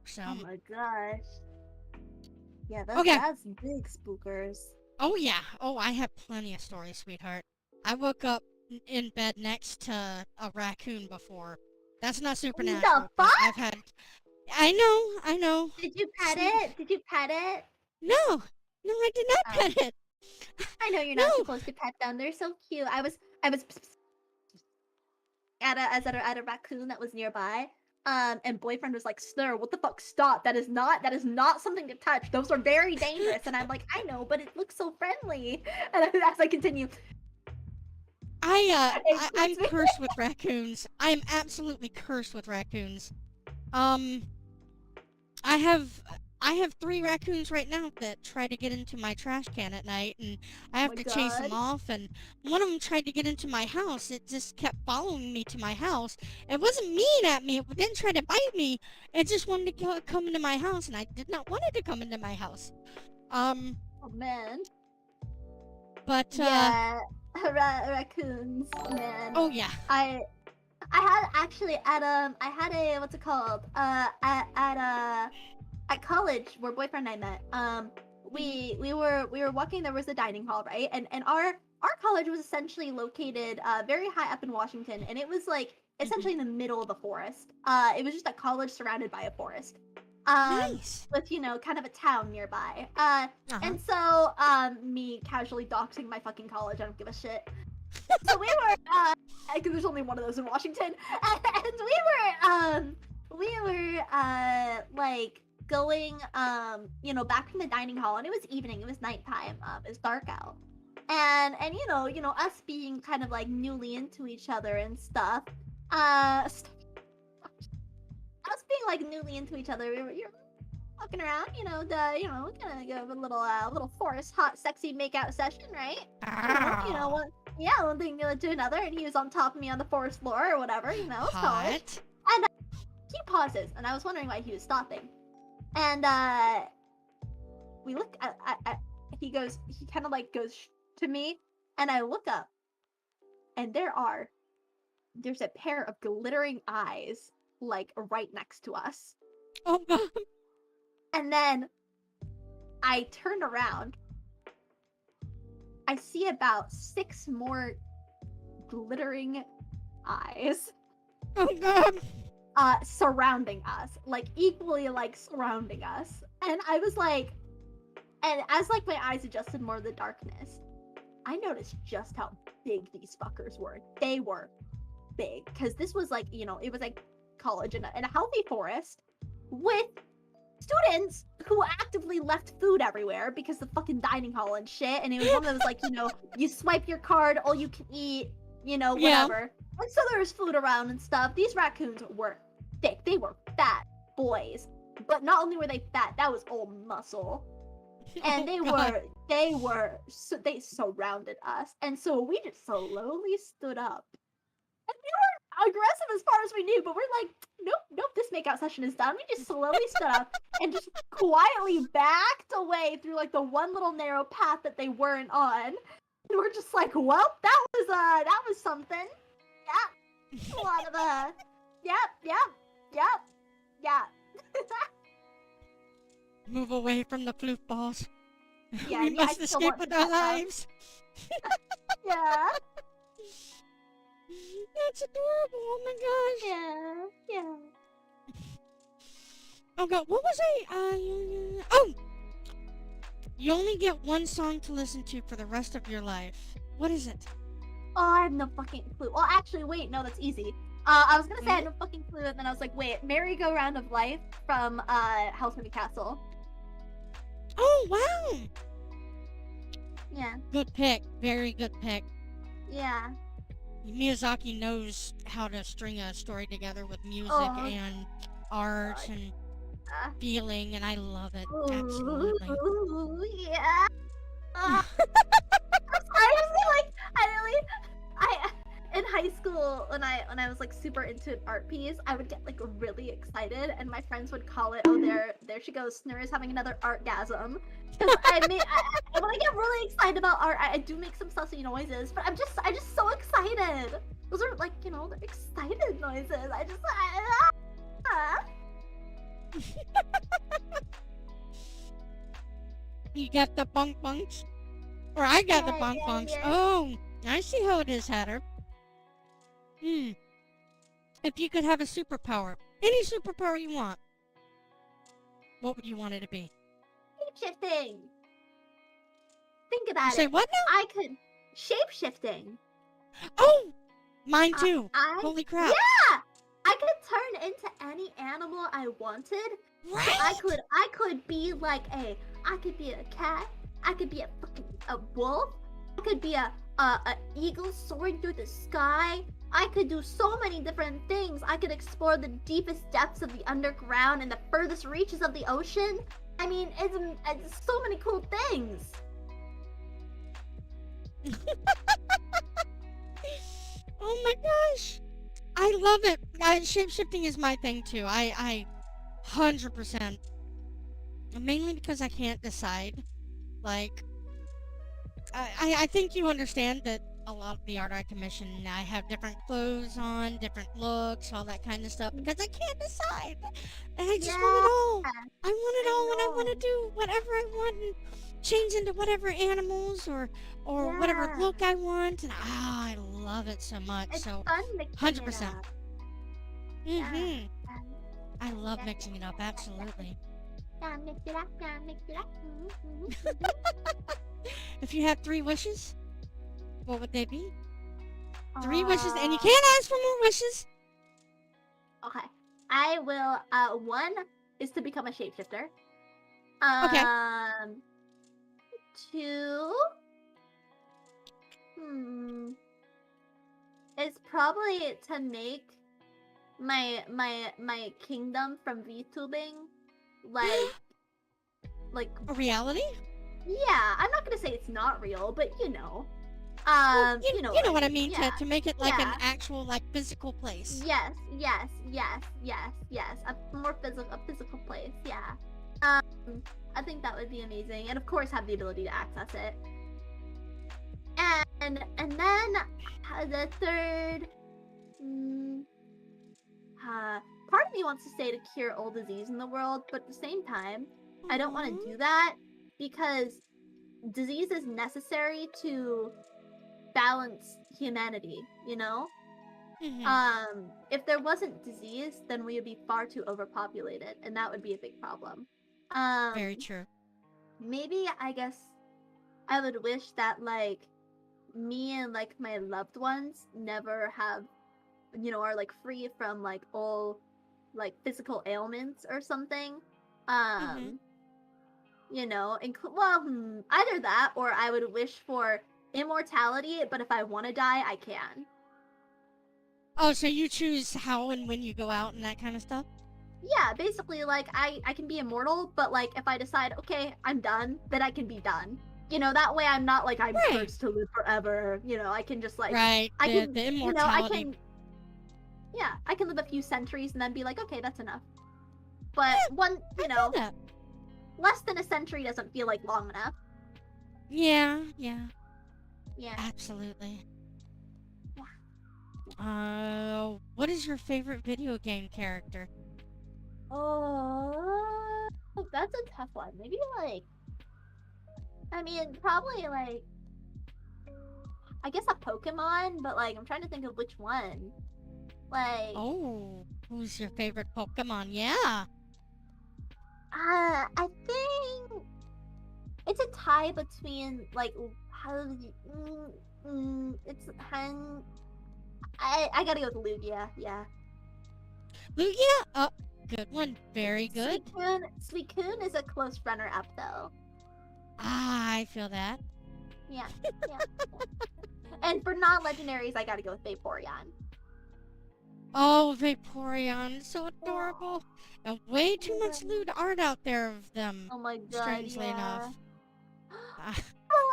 So. Oh my gosh. Yeah, Okay. that's big spookers. Oh yeah. Oh, I have plenty of stories, sweetheart. I woke up in bed next to a raccoon before. That's not supernatural. But fuck? I've had. I know. Did you pet it? Did you pet it? No, I did not Oh. pet it. I know you're not supposed to pet them. They're so cute. I was at a raccoon that was nearby. And boyfriend was like, Snur, what the fuck? Stop. That is not something to touch. Those are very dangerous. And I'm like, I know, but it looks so friendly. And as I continue, I'm cursed with raccoons. I'm absolutely cursed with raccoons. I have 3 raccoons right now that try to get into my trash can at night, and I have to chase them off, and one of them tried to get into my house. It just kept following me to my house. It wasn't mean at me. It didn't try to bite me. It just wanted to come into my house, and I did not want it to come into my house. oh man. But, yeah, raccoons, man. Oh, yeah. I had actually at I had a what's it called? At college where boyfriend and I met. We were walking. There was a dining hall, right? And our college was essentially located very high up in Washington, and it was like essentially in the middle of the forest. It was just a college surrounded by a forest. Nice. With kind of a town nearby. And so me casually doxing my fucking college. I don't give a shit. So we were because there's only one of those in Washington, and we were like going back from the dining hall, and it was evening. It was nighttime. It was dark out, and us being kind of like newly into each other and stuff. Us being like newly into each other, you're walking around, gonna go a little forest hot sexy makeout session, right? One thing led to another, and he was on top of me on the forest floor or whatever, it's college. And he pauses, and I was wondering why he was stopping. And we look at he kind of like goes to me, and I look up, and there's a pair of glittering eyes like right next to us. Oh god. And then I turn around. I see about 6 more glittering eyes. Oh god. Surrounding us. Like equally like surrounding us. And I was like, and as like my eyes adjusted more to the darkness, I noticed just how big these fuckers were. They were big. Because this was like, it was like college in a healthy forest with students who actively left food everywhere because the fucking dining hall and shit, and it was one of those like, you swipe your card, all you can eat, whatever. Yeah. And so there was food around and stuff. These raccoons were thick. They were fat boys. But not only were they fat, that was all muscle. And they surrounded us. And so we just slowly stood up. And we were aggressive as far as we knew, but we're like, nope, this makeout session is done. We just slowly stood up and just quietly backed away through like the one little narrow path that they weren't on. And we're just like, well, that was something. Yeah. A lot of yeah. Move away from the floof balls. Yeah, we must escape with our lives. Yeah. That's adorable. Oh my gosh. Yeah. Oh god, what was oh! You only get one song to listen to for the rest of your life. What is it? Oh, I have no fucking clue. Well, actually, wait, no, that's easy. I was gonna say I had no fucking clue, and then I was like, wait, Merry-Go-Round of Life from House Moving Castle. Oh, wow! Yeah. Good pick. Very good pick. Yeah. Miyazaki knows how to string a story together with music and art and feeling, and I love it. Absolutely. Ooh, yeah. I in high high school, when I was like super into an art piece, I would get like really excited, and my friends would call it, "Oh, there she goes, Snur is having another artgasm." Because when I get really excited about art, I do make some sussy noises, but I'm just so excited. Those are like, you know, they're excited noises. You got the bunk bunks? Or I got the Yeah, bunk yeah, bunks. yeah. Oh, I see how it is, Hatter. If you could have a superpower, any superpower you want, what would you want it to be? Shape-shifting. Think You about say it. what now? I could shape-shifting. Oh, mine too. Holy crap. Yeah! I could turn into any animal I wanted. Right? So I could be like I could be a cat. I could be a wolf. I could be a eagle soaring through the sky. I could do so many different things. I could explore the deepest depths of the underground and the furthest reaches of the ocean. I mean, it's so many cool things. Oh my gosh. I love it. Shape-shifting is my thing too. I 100%. Mainly because I can't decide. Like, I think you understand that a lot of the art I commission, I have different clothes on, different looks, all that kind of stuff, because I can't decide. And I just want it all. I want it all, and I want to do whatever I want and change into whatever animals or whatever look I want. And I love it so much. It's so fun mixing 100%. it up. Mm-hmm. I love mixing it up, absolutely. Yeah, mix it up, yeah, mix it up. If you had 3 wishes, what would they be? 3 wishes, and you can't ask for more wishes. Okay. I will, one is to become a shapeshifter. Okay. 2, is probably to make my kingdom from VTubing, like, A reality? yeah, I'm not gonna say it's not real, but you know. You know what I mean, yeah. to make it like Yeah. an actual, like, physical place. Yes. A physical place, yeah. I think that would be amazing. And of course have the ability to access it. And then the third part of me wants to say to cure all disease in the world, but at the same time, I don't want to do that because disease is necessary to balance humanity, you know? If there wasn't disease, then we would be far too overpopulated, and that would be a big problem. Very true. Maybe, I guess, I would wish that, like, me and, like, my loved ones never have, you know, are, like, free from, like, all, like, physical ailments or something. You know, either that, or I would wish for immortality, but if I want to die, I can. Oh, so you choose how and when you go out and that kind of stuff? Yeah, basically, like, I can be immortal, but, like, if I decide, okay, I'm done, then I can be done. You know, that way I'm not, like, I'm cursed to live forever. You know, I can just, like... Right, the immortality. You know, I can live a few centuries and then be like, okay, that's enough. But less than a century doesn't feel like long enough. Yeah. Yeah. Absolutely. What is your favorite video game character? Oh, that's a tough one. Maybe, like... I mean, probably, like... I guess a Pokemon, but, like, I'm trying to think of which one. Like... Oh, who's your favorite Pokemon? Yeah. I think... It's a tie between, like, I gotta go with Lugia, yeah. Lugia? Oh, good one. Very good. Suicune is a close runner-up, though. I feel that. Yeah. And for non-legendaries, I gotta go with Vaporeon. Oh, Vaporeon, so adorable. And way too much lewd art out there of them. Oh my god, strangely enough.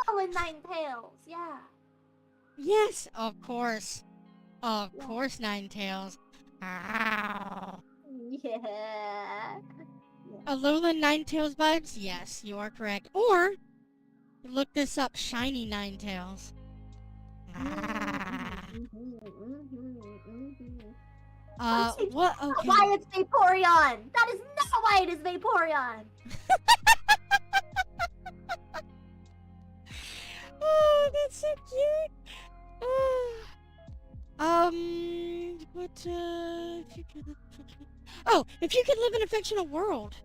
Oh, and Ninetales, yeah. Yes, of course. Of Yeah. course, Ninetales. Ow. Yeah. A lowland Ninetales vibes? Yes, you are correct. Or, look this up, shiny Ninetales. What? Not Okay. why it's Vaporeon! That is not why it is Vaporeon! Oh, that's so cute. If you could... Oh, if you could live in a fictional world,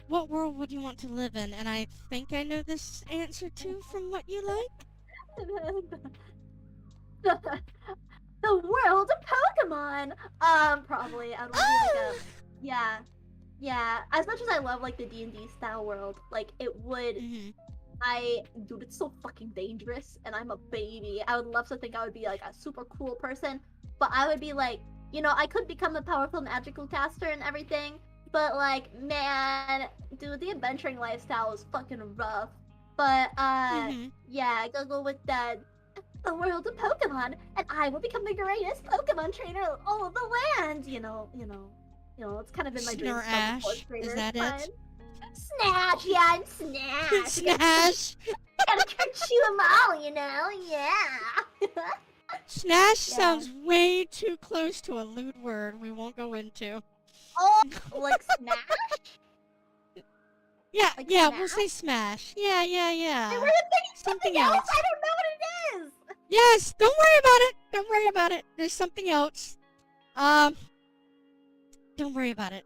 what world would you want to live in? And I think I know this answer too from what you like. The world of Pokemon! Probably. I would want to be like a... Yeah. Yeah. As much as I love, like, the D&D style world, like, it would... Dude, it's so fucking dangerous, and I'm a baby. I would love to think I would be, like, a super cool person, but I would be, like, you know, I could become a powerful magical caster and everything, but, like, man, dude, the adventuring lifestyle is fucking rough. But, yeah, go with the world of Pokemon, and I will become the greatest Pokemon trainer of all of the land! You know, it's kind of been my dream. Snerash, is that it? Snash, yeah, I'm Snash. Snash! Gotta catch you them all, you know, yeah. Snash sounds way too close to a lewd word we won't go into. Oh, like Smash? Yeah, like yeah, Smash? we'll say smash. Yeah. I were thinking something else. I don't know what it is. Yes, don't worry about it. Don't worry about it. There's something else. Don't worry about it.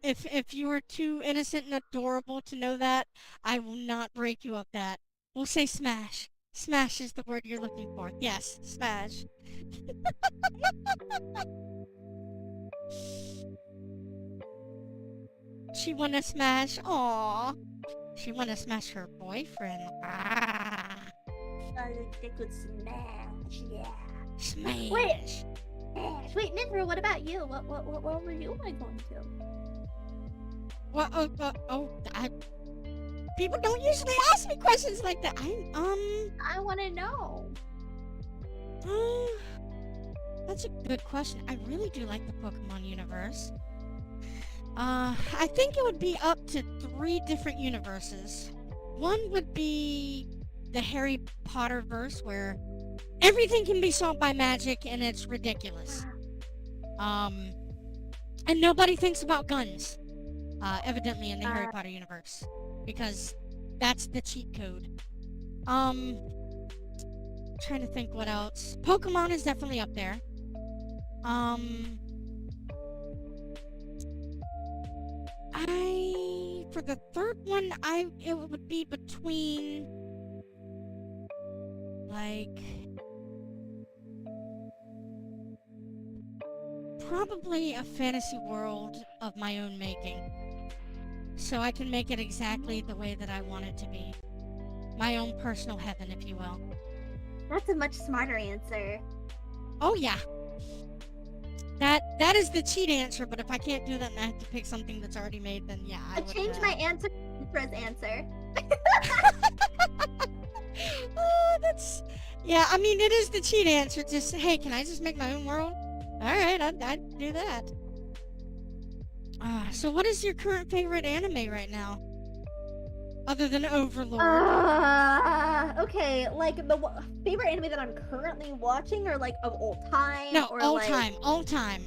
If you were too innocent and adorable to know that, I will not break you of that. We'll say smash. Smash is the word you're looking for. Yes, smash. She wanna smash. Aww. She wanna smash her boyfriend. Ah. They could smash, yeah. Smash. Wait, Mithra, what about you? What were you going to? What? People don't usually ask me questions like that. I want to know. That's a good question. I really do like the Pokemon universe. I think it would be up to 3 different universes. One would be the Harry Potter verse, where everything can be solved by magic and it's ridiculous. And nobody thinks about guns, evidently in the Harry Potter universe, because that's the cheat code. Trying to think what else. Pokemon is definitely up there. For the third one, it would be between, like, probably a fantasy world of my own making. So I can make it exactly the way that I want it to be. My own personal heaven, if you will. That's a much smarter answer. Oh yeah. That is the cheat answer, but if I can't do that and I have to pick something that's already made, then yeah, I would changed my answer to Mithra's answer. Oh, that's... Yeah, I mean, it is the cheat answer. Just, hey, can I just make my own world? Alright, I'd do that. So what is your current favorite anime right now? Other than Overlord. Okay, like the favorite anime that I'm currently watching, or like of all time? No, or all like... time, all time.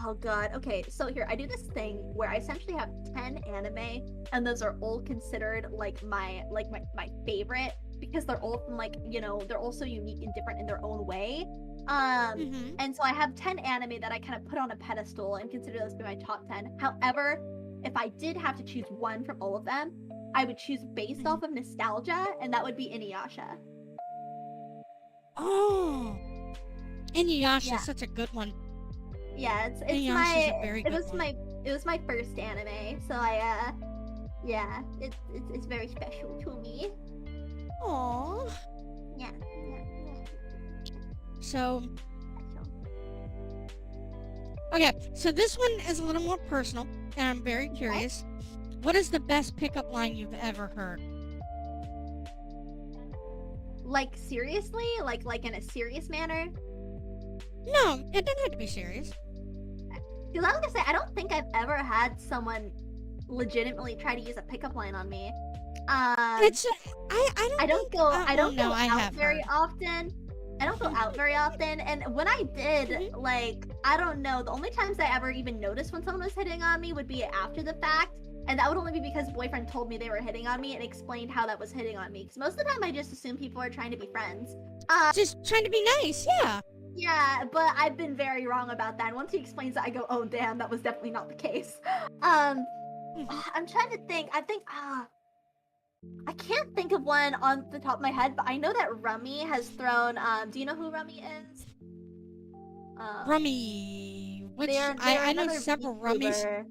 Oh god, okay, so here, I do this thing where I essentially have 10 anime, and those are all considered like my favorite, because they're all from, like, you know, they're also unique and different in their own way. And so I have 10 anime that I kind of put on a pedestal and consider those to be my top 10. However, if I did have to choose one from all of them, I would choose based off of nostalgia, and that would be Inuyasha. Oh, Inuyasha is such a good one. Yeah, it's Inuyasha's a very good one. It was my first anime, so yeah, it's very special to me. Aww. Yeah. So, okay, so this one is a little more personal, and I'm very curious. What is the best pickup line you've ever heard? Like, seriously? Like in a serious manner? No, it doesn't have to be serious. Because I was gonna say, I don't think I've ever had someone legitimately try to use a pickup line on me. It's I don't think I well don't no, go I out have very heard. often. I don't go out very often, and when I did, Mhm. like, I don't know, the only times I ever even noticed when someone was hitting on me would be after the fact, and that would only be because boyfriend told me they were hitting on me and explained how that was hitting on me. Because most of the time, I just assume people are trying to be friends. Just trying to be nice, yeah. Yeah, but I've been very wrong about that. And once he explains it, I go, "Oh, damn, that was definitely not the case." Mhm. I'm trying to think. I can't think of one on the top of my head, but I know that Rummy has thrown. Do you know who Rummy is? Um, Rummy, which they're I know another several rummies. VTuber.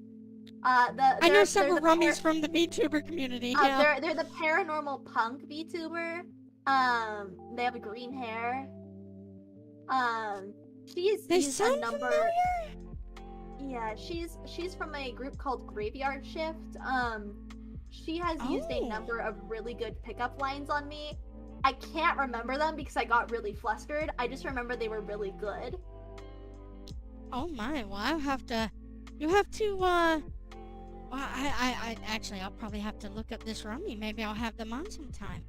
I know They're several rummies from the VTuber community. Yeah, they're the paranormal punk VTuber. They have green hair. She's they used a sound number. familiar. Yeah, she's from a group called Graveyard Shift. She has used a Oh, number of really good pickup lines on me. I can't remember them because I got really flustered. I just remember they were really good. oh my. Well, I'll have to. You have to. Well, I actually, I'll probably have to look up this rummy. Maybe I'll have them on sometime.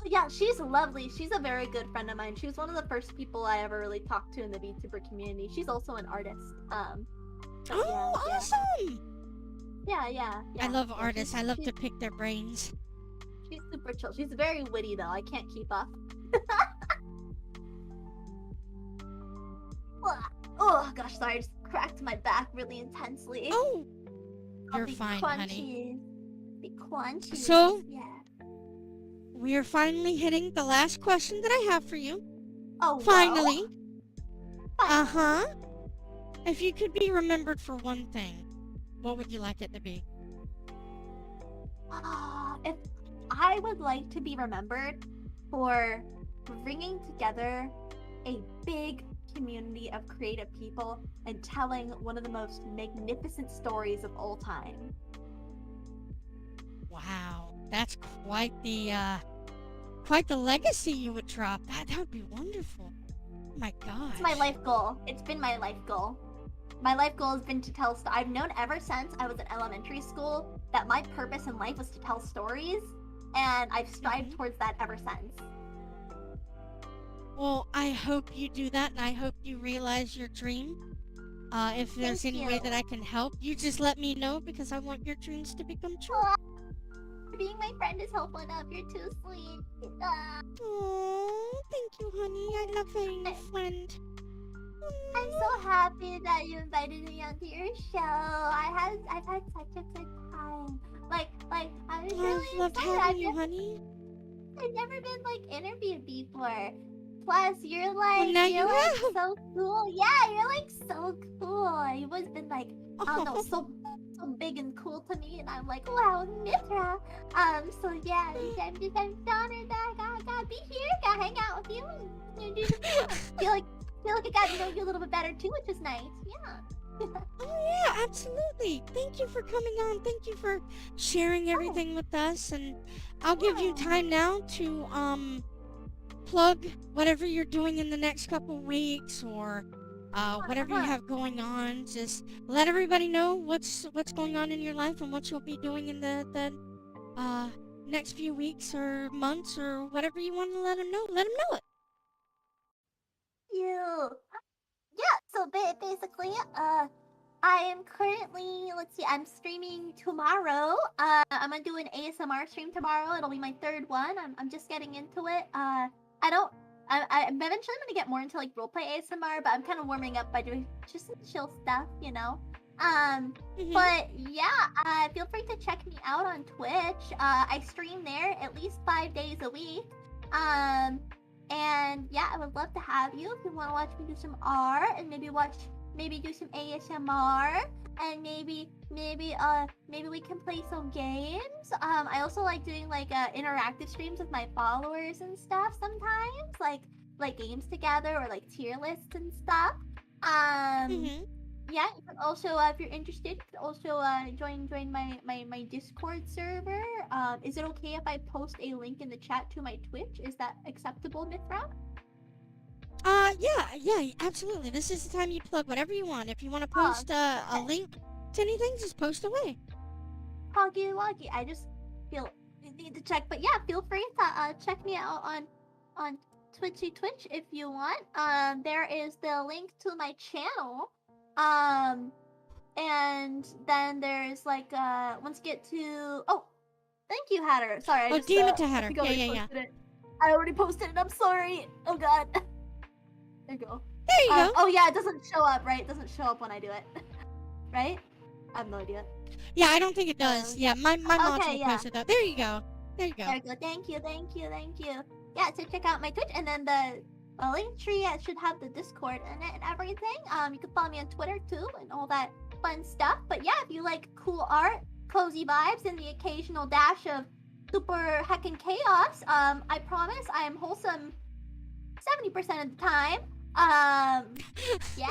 Yeah, she's lovely. She's a very good friend of mine. She was one of the first people I ever really talked to in the VTuber community. She's also an artist. But Oh, awesome! I love yeah. artists. I love to pick their brains. She's super chill. She's very witty though. I can't keep up. Oh gosh, sorry, I just cracked my back really intensely. Oh, I'll you're be fine, honey. crunchy. Be crunchy. So, Yeah. we are finally hitting the last question that I have for you. Oh Finally. well. Uh huh. If you could be remembered for one thing, what would you like it to be? If I would like to be remembered for bringing together a big community of creative people and telling one of the most magnificent stories of all time. Wow, that's quite the legacy you would drop. That would be wonderful. Oh my gosh. It's my life goal. It's been my life goal. My life goal has been to tell. I've known ever since I was in elementary school that my purpose in life was to tell stories, and I've strived Mhm. towards that ever since. Well, I hope you do that, and I hope you realize your dream. If there's Thank any you. way that I can help, you just let me know because I want your dreams to become true. Oh, being my friend is helpful enough. You're too sweet. Oh, thank you, honey. I love being a friend. I'm so happy that you invited me onto your show. I've had such a good time. I was really I've loved excited. having you, honey. I've never been interviewed before. Plus, Well, now you're you like have. so cool. Yeah, you're like so cool. You've always been I don't know, Oh, so big and cool to me, and I'm like, wow, Mithra. So yeah, I'm just I'm honored that I gotta be here, gotta hang out with you, and do some fun. Feel like I got to know you a little bit better too, which is nice. Yeah. oh yeah, absolutely. Thank you for coming on. Thank you for sharing everything with us. And I'll give you Yeah. time now to plug whatever you're doing in the next couple weeks or whatever you Uh-huh. have going on. Just let everybody know what's going on in your life and what you'll be doing in the next few weeks or months or whatever you want to let them know. Let them know it. You. Yeah. So basically, I am currently, let's see, I'm streaming tomorrow. I'm gonna do an ASMR stream tomorrow. It'll be my third one. I'm just getting into it. I don't. I'm eventually gonna get more into roleplay ASMR, but I'm kind of warming up by doing just some chill stuff, you know. Hmm. But yeah, feel free to check me out on Twitch. I stream there at least 5 days a week. Um, and yeah, I would love to have you if you want to watch me do some art and maybe do some ASMR and maybe we can play some games. I also like doing interactive streams with my followers and stuff sometimes, like games together or like tier lists and stuff. Um Hmm. yeah, you can also if you're interested, you can also join my Discord server. Is it okay if I post a link in the chat to my Twitch? Is that acceptable, Mithra? Yeah, absolutely. This is the time you plug whatever you want. If you want to Oh, post a okay. link to anything, just post away. Hoggy Woggy. I just feel you need to check, but yeah, feel free to check me out on Twitch if you want. There is the link to my channel. And then there's like once you get to thank you Hatter. Sorry, I Oh, just demon to I Hatter. think I Yeah, already yeah, yeah. posted it. I already posted it. I'm sorry. Oh god. There you go. There you go. Oh yeah, it doesn't show up, right? It doesn't show up when I do it. Right? I have no idea. Yeah, I don't think it does. Yeah, my mods Okay, will yeah. post it though. There you go. There you go. There you go. Thank you. Yeah, so check out my Twitch and then the link tree should have the Discord in it and everything. You can follow me on Twitter too and all that fun stuff. But yeah, if you like cool art, cozy vibes, and the occasional dash of super heckin' chaos, I promise I am wholesome 70% of the time. Yeah.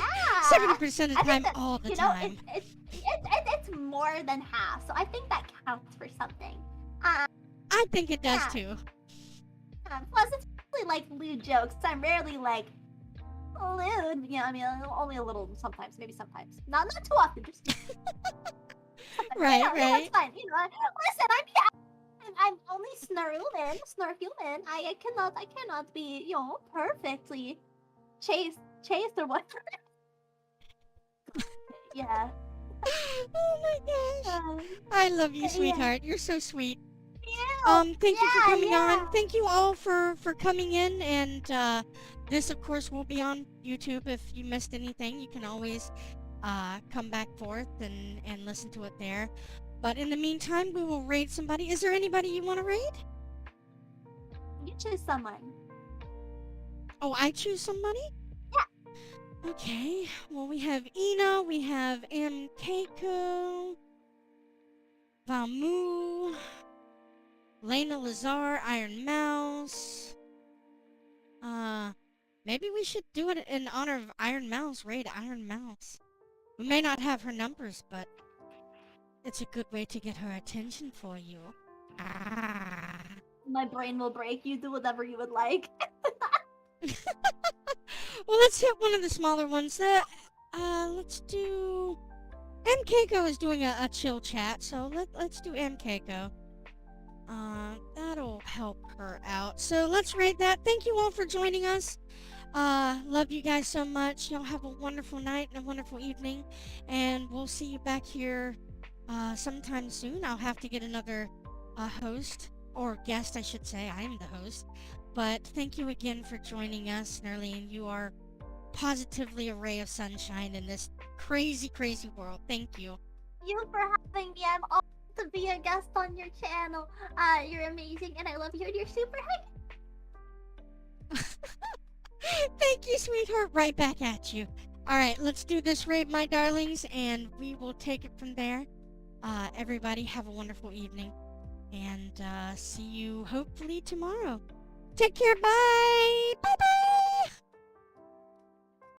70% of the I think time, that, all the you know, time. it's more than half, so I think that counts for something. I think it does Yeah. too. Plus, it's really like lewd jokes. I'm rarely like lewd. You know, I mean, only a little sometimes, maybe sometimes. Not too often. Just Right, you know, right. it's fine. You know, listen, I'm only snarhuman. I cannot be, you know, perfectly chaste or whatever. Yeah. Oh my gosh. I love you, Yeah. sweetheart. You're so sweet. Yeah. Thank you for coming on. Yeah. Thank you all for coming in, and this of course will be on YouTube. If you missed anything, you can always come back forth and listen to it there. But in the meantime, we will raid somebody. Is there anybody you want to raid? You choose someone. Oh, I choose somebody? Yeah. Okay. Well, we have Ina, we have Keiko, Vamu, Lena Lazar, Iron Mouse. Maybe we should do it in honor of Iron Mouse. Raid Iron Mouse. We may not have her numbers, but it's a good way to get her attention for you. Ah. My brain will break. You do whatever you would like. Well, let's hit one of the smaller ones. Let's do... MKko is doing a chill chat, so let's do MKko. That'll help her out. So let's rate that. Thank you all for joining us. Love you guys so much. Y'all have a wonderful night and a wonderful evening. And we'll see you back here sometime soon. I'll have to get another host, or guest I should say. I am the host. But thank you again for joining us, Snerline. You are positively a ray of sunshine in this crazy, crazy world. Thank you. You for having me. I'm honored to be a guest on your channel. You're amazing, and I love you, and you're super heckin'. Thank you, sweetheart. Right back at you. Alright, let's do this raid, my darlings, and we will take it from there. Everybody have a wonderful evening, and see you hopefully tomorrow. Take care. Bye. Bye.